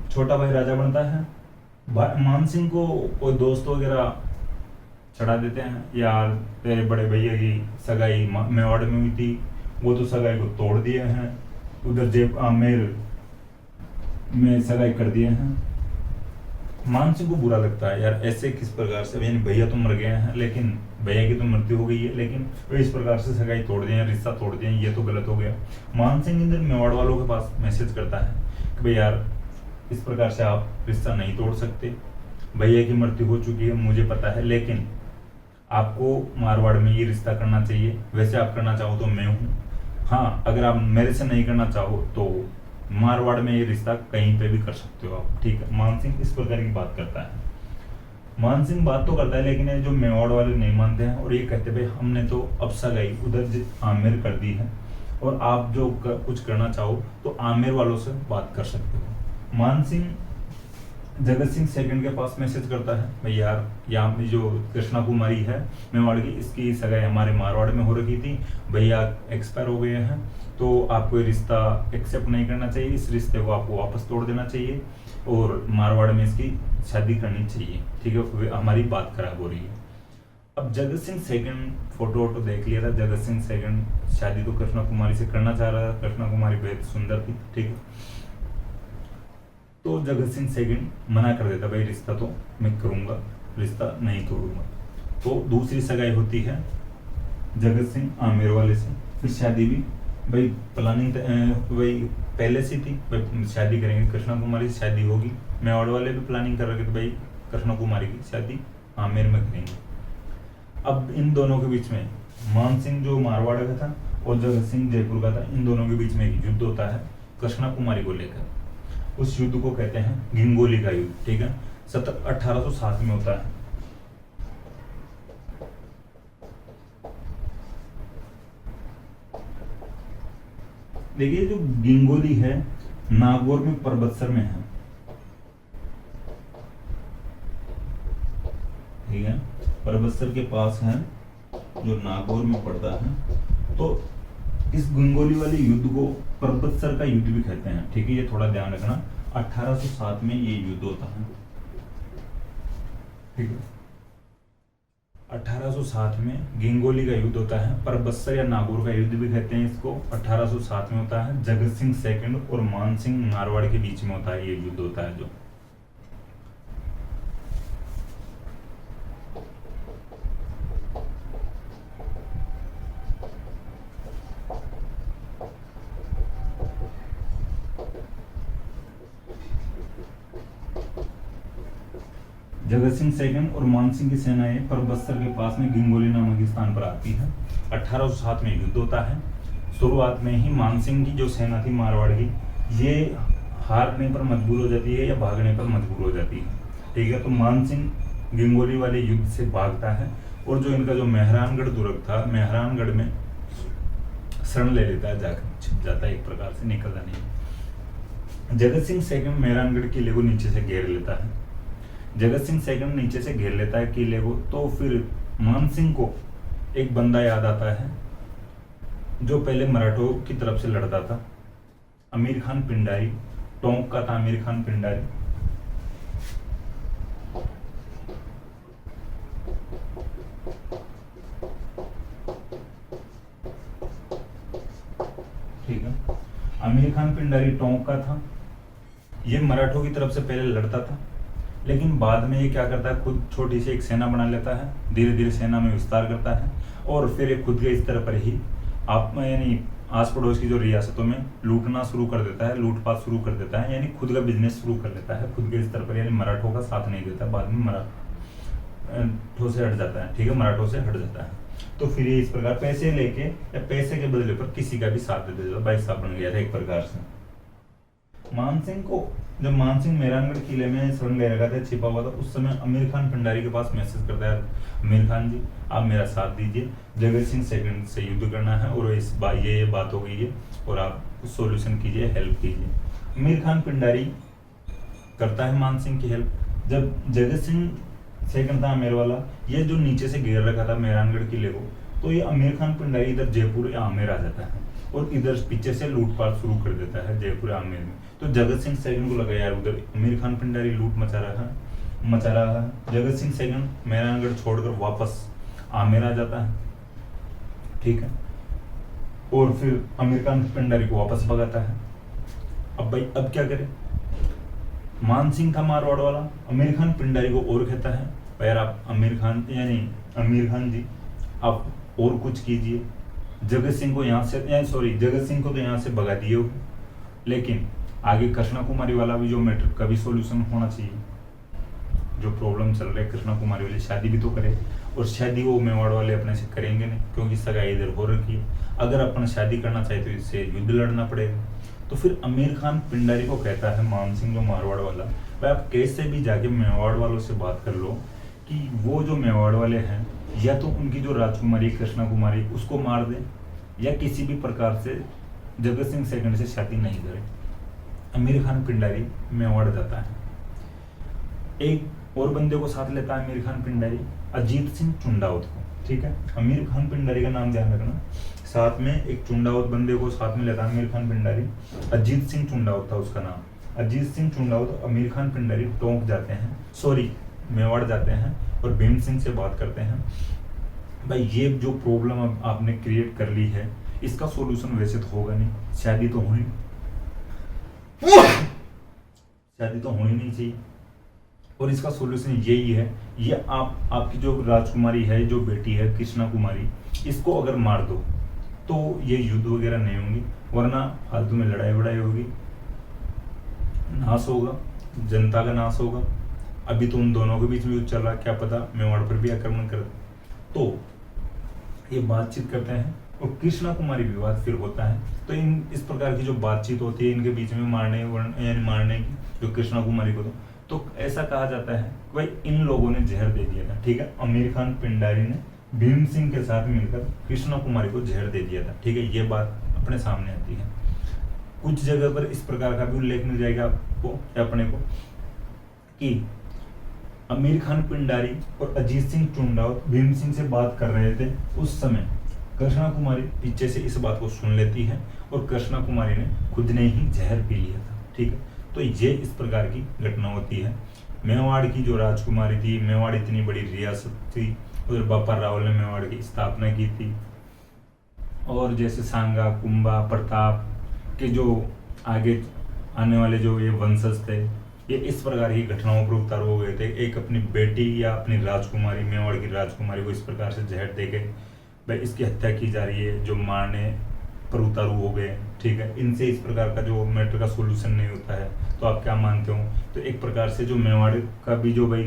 छोटा भाई राजा बनता है। मान सिंह को कोई दोस्त वगैरह चढ़ा देते हैं, यार तेरे बड़े भैया की सगाई मेवाड़ में हुई थी, वो तो सगाई को तोड़ दिए हैं, उधर जब आमेर में सगाई कर दिए हैं। मान सिंह को बुरा लगता है, यार ऐसे किस प्रकार से, यानी भैया तो मर गए हैं लेकिन भैया की तो मृत्यु हो गई है, लेकिन वे इस प्रकार से सगाई तोड़ दिए, रिश्ता तोड़ दिए, ये तो गलत हो गया। मान सिंह इधर मेवाड़ वालों के पास मैसेज करता है कि भाई यार इस प्रकार से आप रिश्ता नहीं तोड़ सकते, भैया की मृत्यु हो चुकी है मुझे पता है, लेकिन आपको मारवाड़ में ये रिश्ता करना चाहिए। वैसे आप करना चाहो तो मैं हूँ, हाँ अगर आप मेरे से नहीं करना चाहो तो मारवाड़ में ये रिश्ता कहीं पे भी कर सकते हो आप, ठीक है। मानसिंह इस प्रकार की बात करता है। मानसिंह बात तो करता है, लेकिन ये जो मेवाड़ वाले नहीं मानते हैं और ये कहते हैं भाई हमने तो अब सगाई उधर आमेर कर दी है, और आप जो कुछ करना चाहो तो आमेर वालों से बात कर सकते हो। मानसिंह जगत सिंह सेकंड के पास मैसेज करता है, भाई यार यहाँ पे जो कृष्णा कुमारी है मेवाड़ की, इसकी सगाई हमारे मारवाड़ में हो रखी थी, भैया एक्सपायर हो गए हैं, तो आपको ये रिश्ता एक्सेप्ट नहीं करना चाहिए, इस रिश्ते को आपको वापस तोड़ देना चाहिए और मारवाड़ में इसकी शादी करनी चाहिए, ठीक है। हमारी बात खराब हो रही है। अब जगत सिंह सेकंड फोटो वोटो देख लिया था। जगत सिंह सेकंड शादी तो कृष्णा कुमारी से करना चाह रहा था, कृष्णा कुमारी बेहद सुंदर थी, ठीक है। तो जगत सिंह सेकंड मना कर देता, भाई रिश्ता तो मैं करूंगा, रिश्ता नहीं तोड़ूंगा। तो दूसरी सगाई होती है जगत सिंह आमेर वाले से। फिर शादी भी भाई प्लानिंग भाई पहले से थी, भाई शादी करेंगे, कृष्णा कुमारी से शादी होगी। मेवाड़ वाले भी प्लानिंग कर रहे थे, भाई कृष्णा कुमारी की शादी आमेर में करेंगे। अब इन दोनों के बीच में मानसिंह जो मारवाड़ का था और जगत सिंह जयपुर का था, इन दोनों के बीच में एक युद्ध होता है कृष्णा कुमारी को लेकर। उस युद्ध को कहते हैं गिंगोली का युद्ध, ठीक है। 1807 में होता है। देखिए जो गिंगोली है नागौर में परबतसर में है, ठीक है, परबतसर के पास है जो नागौर में पड़ता है। तो इस गंगोली वाले युद्ध को परबतसर का युद्ध भी कहते हैं, ठीक है, ये थोड़ा ध्यान रखना। 1807 में ये युद्ध होता है, ठीक है। 1807 में गिंगोली का युद्ध होता है, परबतसर या नागौर का युद्ध भी कहते हैं इसको। 1807 में होता है। जगत सिंह सेकंड और मानसिंह मारवाड़ के बीच में होता है ये युद्ध होता है जो। जगत सिंह सेकंड और मानसिंह की सेनाएं परबतसर के पास में गिंगोली नामक स्थान पर आती है। 1807 में युद्ध होता है। शुरुआत में ही मानसिंह की जो सेना थी मारवाड़ की, ये हारने पर मजबूर हो जाती है या भागने पर मजबूर हो जाती है, ठीक है। तो मानसिंह गिंगोली वाले युद्ध से भागता है और जो इनका जो मेहरानगढ़ दुर्ग था, मेहरानगढ़ में शरण ले लेता है, जाकर छिप जाता है, एक प्रकार से निकलता नहीं। जगत सिंह सेकंड मेहरानगढ़ किले को नीचे से घेर लेता है। जगत सिंह सेकंड नीचे से घेर लेता है किले को। तो फिर मानसिंह को एक बंदा याद आता है जो पहले मराठों की तरफ से लड़ता था, आमिर खान पिंडारी, टोंक का था आमिर खान पिंडारी। ठीक है, आमिर खान पिंडारी टोंक का था। ये मराठों की तरफ से पहले लड़ता था, लेकिन बाद में ये क्या करता है, खुद छोटी सी एक सेना बना लेता है, धीरे धीरे सेना में विस्तार करता है और फिर एक खुद के स्तर पर ही आप यानी आस पड़ोस की जो रियासतों में लूटना शुरू कर देता है, लूटपाट शुरू कर देता है, यानी खुद का बिजनेस शुरू कर लेता है खुद के स्तर पर, यानी मराठों का साथ नहीं देता। बाद में मराठों से हट जाता है, ठीक है, मराठों से हट जाता है। तो फिर ये इस प्रकार पैसे लेके या पैसे के बदले पर किसी का भी साथ दे देता, भाई साहब बन गया था एक प्रकार से। मानसिंह को जब मानसिंह मेहरानगढ़ किले में शरण ले रखा था, छिपा हुआ था, उस समय आमिर खान पिंडारी के पास मैसेज करता है, आमिर खान जी आप मेरा साथ दीजिए, जगत सिंह सेकंड से युद्ध करना है और इस ये बात हो गई है और आप सॉल्यूशन कीजिए, हेल्प कीजिए। आमिर खान पिंडारी करता है मानसिंह की हेल्प। जब जगत सिंह सेकंड था आमेर वाला, ये जो नीचे से घेर रखा था मेहरानगढ़ किले को, तो ये आमिर खान पिंडारी इधर जयपुर या आमेर आ जाता है और इधर पीछे से लूटपाट शुरू कर देता है जयपुर आमेर में। तो जगत सिंह सेकंड को लगा यार उधर आमिर खान पिंडारी लूट मचा रहा है। जगत सिंह सेकंड मेहरानगढ़ छोड़कर वापस आमेर आ जाता है, ठीक है, और फिर आमिर खान पिंडारी को वापस भगाता है। अब भाई अब क्या करे, मानसिंह था मारवाड़ वाला, आमिर खान पिंडारी को और कहता है भाई यार आप आमिर खान यानी आमिर खान जी आप और कुछ कीजिए। जगत सिंह को यहाँ से जगत सिंह को तो यहाँ से भगा दिए हो, लेकिन आगे कृष्णा कुमारी वाला भी जो मैटर का भी सोल्यूशन होना चाहिए। जो प्रॉब्लम चल रहा है कृष्णा कुमारी वाली शादी भी तो करे, और शादी वो मेवाड़ वाले अपने से करेंगे नहीं क्योंकि सगाई इधर हो रखी है। अगर अपन शादी करना चाहे तो इससे युद्ध लड़ना पड़ेगा। तो फिर आमिर खान पिंडारी को कहता है मान सिंह जो मारवाड़ वाला, भाई आप कैसे भी जाके मेवाड़ वालों से बात कर लो कि वो जो मेवाड़ वाले हैं या तो उनकी जो राजकुमारी कृष्णा कुमारी उसको मार दे या किसी भी प्रकार से जगत सिंह सेकंड से शादी नहीं करे। आमिर खान पिंडारी मेवाड़ जाता है, एक और बंदे को साथ लेता है आमिर खान पिंडारी, अजीत सिंह चुंडावत को, ठीक है। आमिर खान पिंडारी का नाम ध्यान रखना, साथ में एक चुंडावत बंदे को साथ में लेता है आमिर खान पिंडारी, अजीत सिंह चुंडावत था उसका नाम। अजीत सिंह चुंडावत आमिर खान पिंडारी टोंक जाते हैं, सॉरी मेवाड़ जाते हैं और भीम सिंह से बात करते हैं, भाई ये जो प्रॉब्लम अब आपने क्रिएट कर ली है इसका सॉल्यूशन वैसे तो होगा नहीं, शादी तो होनी नहीं चाहिए और इसका सॉल्यूशन यही है, ये आपकी जो राजकुमारी है, जो बेटी है कृष्णा कुमारी, इसको अगर मार दो तो ये युद्ध वगैरह नहीं होंगी, वरना फालतू में लड़ाई वड़ाई होगी, नाश होगा, जनता का नाश होगा। अभी तो उन दोनों के बीच में युद्ध चल रहा है, क्या पता मेवाड़ पर भी आक्रमण कर दे। तो ये बातचीत करते हैं और कृष्णा कुमारी विवाद फिर होता है। तो इस प्रकार की जो बातचीत होती है इनके बीच में मारने की जो कृष्णा कुमारी को, तो ऐसा कहा जाता है कि भाई इन लोगों ने जहर दे दिया था, ठीक है। आमिर खान पिंडारी ने भीम सिंह के साथ मिलकर कृष्णा कुमारी को जहर दे दिया था, ठीक है। ये बात अपने सामने आती है। कुछ जगह पर इस प्रकार का भी उल्लेख मिल जाएगा आपको अपने को कि आमिर खान पिंडारी और अजीत सिंह चुंडावत भीम सिंह से बात कर रहे थे, उस समय कृष्णा कुमारी पीछे से इस बात को सुन लेती है और कृष्णा कुमारी ने खुद ने ही जहर पी लिया था, ठीक है। तो ये इस प्रकार की घटना होती है। मेवाड़ की जो राजकुमारी थी, मेवाड़ इतनी बड़ी रियासत थी, उधर बापा रावल ने मेवाड़ की स्थापना की थी, और जैसे सांगा, कुंभा, प्रताप के जो आगे आने वाले जो ये वंशज थे, ये इस प्रकार की घटनाओं पर उतारू हो गए थे। एक अपनी बेटी या अपनी राजकुमारी, मेवाड़ की राजकुमारी को इस प्रकार से जहर दे के भाई इसकी हत्या की जा रही है, जो मारने पर उतारू हो गए, ठीक है। इनसे इस प्रकार का जो मैटर का सोल्यूशन नहीं होता है, तो आप क्या मानते हो? तो एक प्रकार से जो मेवाड़ का भी जो भाई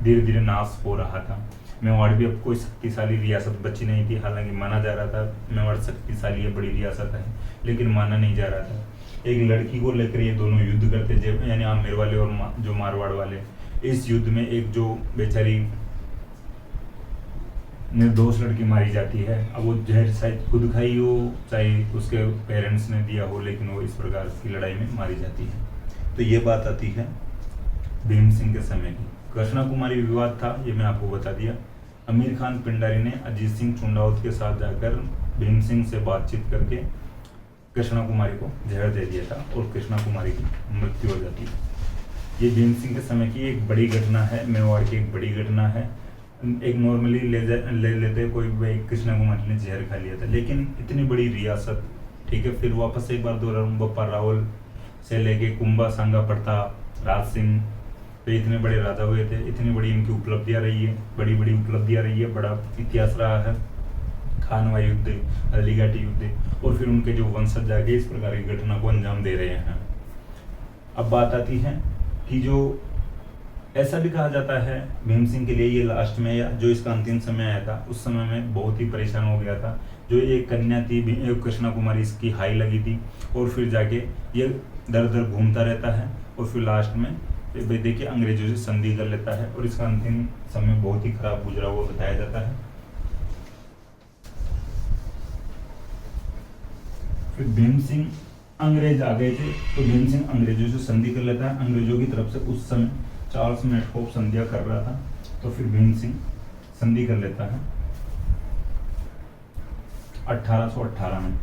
धीरे धीरे नाश हो रहा था, मेवाड़ भी अब कोई शक्तिशाली रियासत बची नहीं थी। हालांकि माना जा रहा था मेवाड़ शक्तिशाली है, बड़ी रियासत है, लेकिन माना नहीं जा रहा था। एक लड़की को लेकर ये दोनों युद्ध करते थे, यानी आमेर वाले और जो मारवाड़ वाले। इस युद्ध में एक जो बेचारी निर्दोष लड़की मारी जाती है, अब वो जहर शायद खुद खाई हो चाहे उसके पेरेंट्स ने दिया हो, लेकिन वो इस प्रकार की लड़ाई में मारी जाती है। तो ये बात आती है भीम सिंह के समय की। कृष्णा कुमारी विवाद था, ये मैं आपको बता दिया। आमिर खान पिंडारी ने अजीत सिंह चुंडावत के साथ जाकर भीम सिंह से बातचीत करके कृष्णा कुमारी को जहर दे दिया था और कृष्णा कुमारी की मृत्यु हो जाती है। ये भीम सिंह के समय की एक बड़ी घटना है, मेवाड़ की एक बड़ी घटना है। एक नॉर्मली ले लेते कोई भाई कृष्णा कुमारी ने जहर खा लिया था, लेकिन इतनी बड़ी रियासत, ठीक है। फिर वापस एक बार दोहरा, बप्पा रावल से लेके कुंभा, सांगा, प्रताप, राज सिंह, तो इतने बड़े राजा हुए थे, इतनी बड़ी इनकी उपलब्धियां रही है, बड़ी बड़ी उपलब्धियां रही है, बड़ा इतिहास रहा है। खानवा युद्ध, अलीघाटी युद्ध, और फिर उनके जो वंशज जाके इस प्रकार की घटना को अंजाम दे रहे हैं। अब बात आती है कि जो ऐसा भी कहा जाता है भीम सिंह के लिए ये लास्ट में या जो इसका अंतिम समय आया था, उस समय में बहुत ही परेशान हो गया था। जो ये कन्या थी कृष्णा कुमारी, इसकी हाई लगी थी, और फिर जाके ये दर दर घूमता रहता है, और फिर लास्ट में देखिए अंग्रेजों से संधि कर लेता है, और इसका अंतिम समय बहुत ही खराब गुजरा हुआ बताया जाता है। फिर भीम सिंह अंग्रेज आ गए थे, तो भीम सिंह अंग्रेजों से संधि कर लेता है। अंग्रेजों की तरफ से उस समय चार्ल्स मेटफोर्ड संधियां कर रहा था, तो फिर भीम सिंह संधि कर लेता है 1818 में।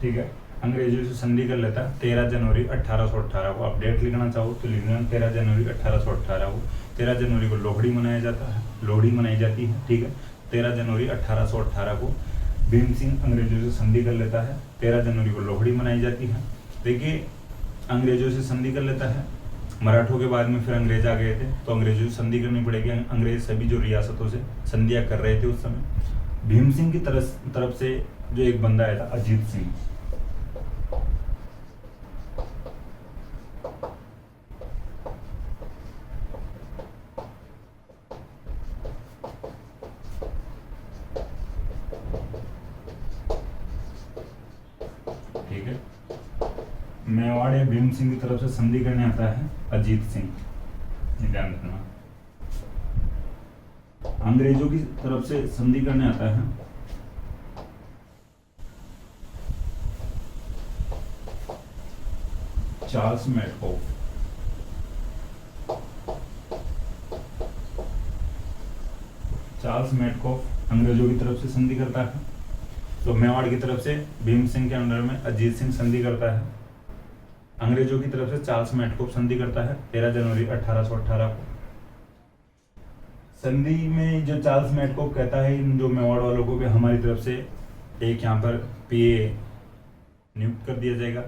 ठीक है, अंग्रेजों से संधि कर लेता है 13 जनवरी 1818 को। आप डेट लिखना चाहो तो लिख लेना 13 जनवरी 1818 को। 13 जनवरी को लोहड़ी मनाया जाता है, लोहड़ी मनाई जाती है, ठीक है। 13 जनवरी 1818 को भीम सिंह अंग्रेजों से संधि कर लेता है, 13 जनवरी को लोहड़ी मनाई जाती है। देखिए अंग्रेजों से संधि कर लेता है, मराठों के बाद में फिर अंग्रेज आ गए थे, तो अंग्रेजों से संधि करनी पड़ेगी। अंग्रेज सभी जो रियासतों से संधियां कर रहे थे उस समय। भीम सिंह की तरफ से जो एक बंदा आया था अजीत सिंह, ठीक है। मेवाड़ या भीम सिंह की तरफ से संधि करने आता है अजीत सिंह, ये ध्यान रखना। अंग्रेजों की तरफ से संधि करने आता है चार्ल्स मैडकॉफ। चार्ल्स मैडकॉफ अंग्रेजों की तरफ से संधि करता है। तो मेवाड़ की तरफ से भीम सिंह के अंडर में अजीत सिंह संधि करता है। अंग्रेजों की तरफ से चार्ल्स मैडकॉफ संधि करता है 13 जनवरी 1818 को। संधि में जो चार्ल्स मैडकॉफ कहता है इन जो मेवाड़ वालों को कि हमारी तरफ से एक यहाँ पर पीए नियुक्त कर दिया जाएगा,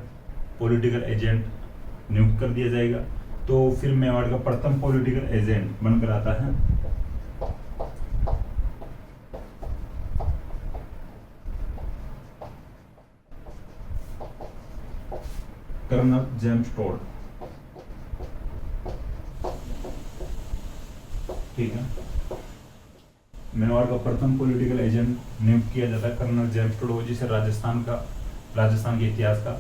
पॉलिटिकल एजेंट नियुक्त कर दिया जाएगा। तो फिर मेवाड़ का प्रथम पॉलिटिकल एजेंट बनकर आता है कर्नल जेम्स टोड, ठीक है। मेवाड़ का प्रथम पॉलिटिकल एजेंट नियुक्त किया जाता है कर्नल जेम्स टोड, जिसे राजस्थान के इतिहास का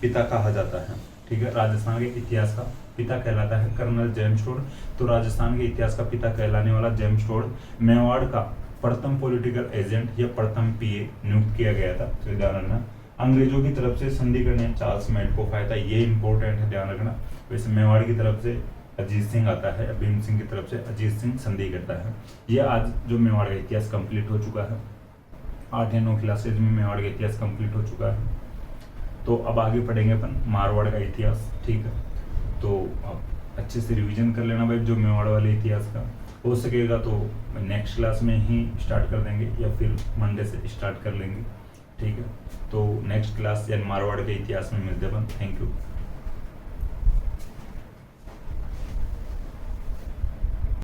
पिता कहा जाता है, ठीक है। राजस्थान के इतिहास का पिता कहलाता है कर्नल जेम्स टोड। तो राजस्थान के इतिहास का पिता कहलाने वाला जेम्स टोड मेवाड़ का प्रथम पॉलिटिकल एजेंट या प्रथम पीए नियुक्त किया गया था, तो ध्यान रखना। अंग्रेजों की तरफ से संधि करने चार्ल्स मैडकॉफ आया था, ये इंपॉर्टेंट है, ध्यान रखना। वैसे मेवाड़ की तरफ से अजीत सिंह आता है, भीम सिंह की तरफ से अजीत सिंह संधि करता है। ये आज जो मेवाड़ का इतिहास कंप्लीट हो चुका है, 8 या 9 क्लासेज में मेवाड़ का इतिहास कंप्लीट हो चुका है। तो अब आगे पढ़ेंगे अपन मारवाड़ का इतिहास, ठीक है। तो अब अच्छे से रिवीजन कर लेना भाई जो मेवाड़ वाले इतिहास का। हो सकेगा तो नेक्स्ट क्लास में ही स्टार्ट कर देंगे या फिर मंडे से स्टार्ट कर लेंगे, ठीक है। तो नेक्स्ट क्लास यानी मारवाड़ के इतिहास में मिलते अपन। Thank you.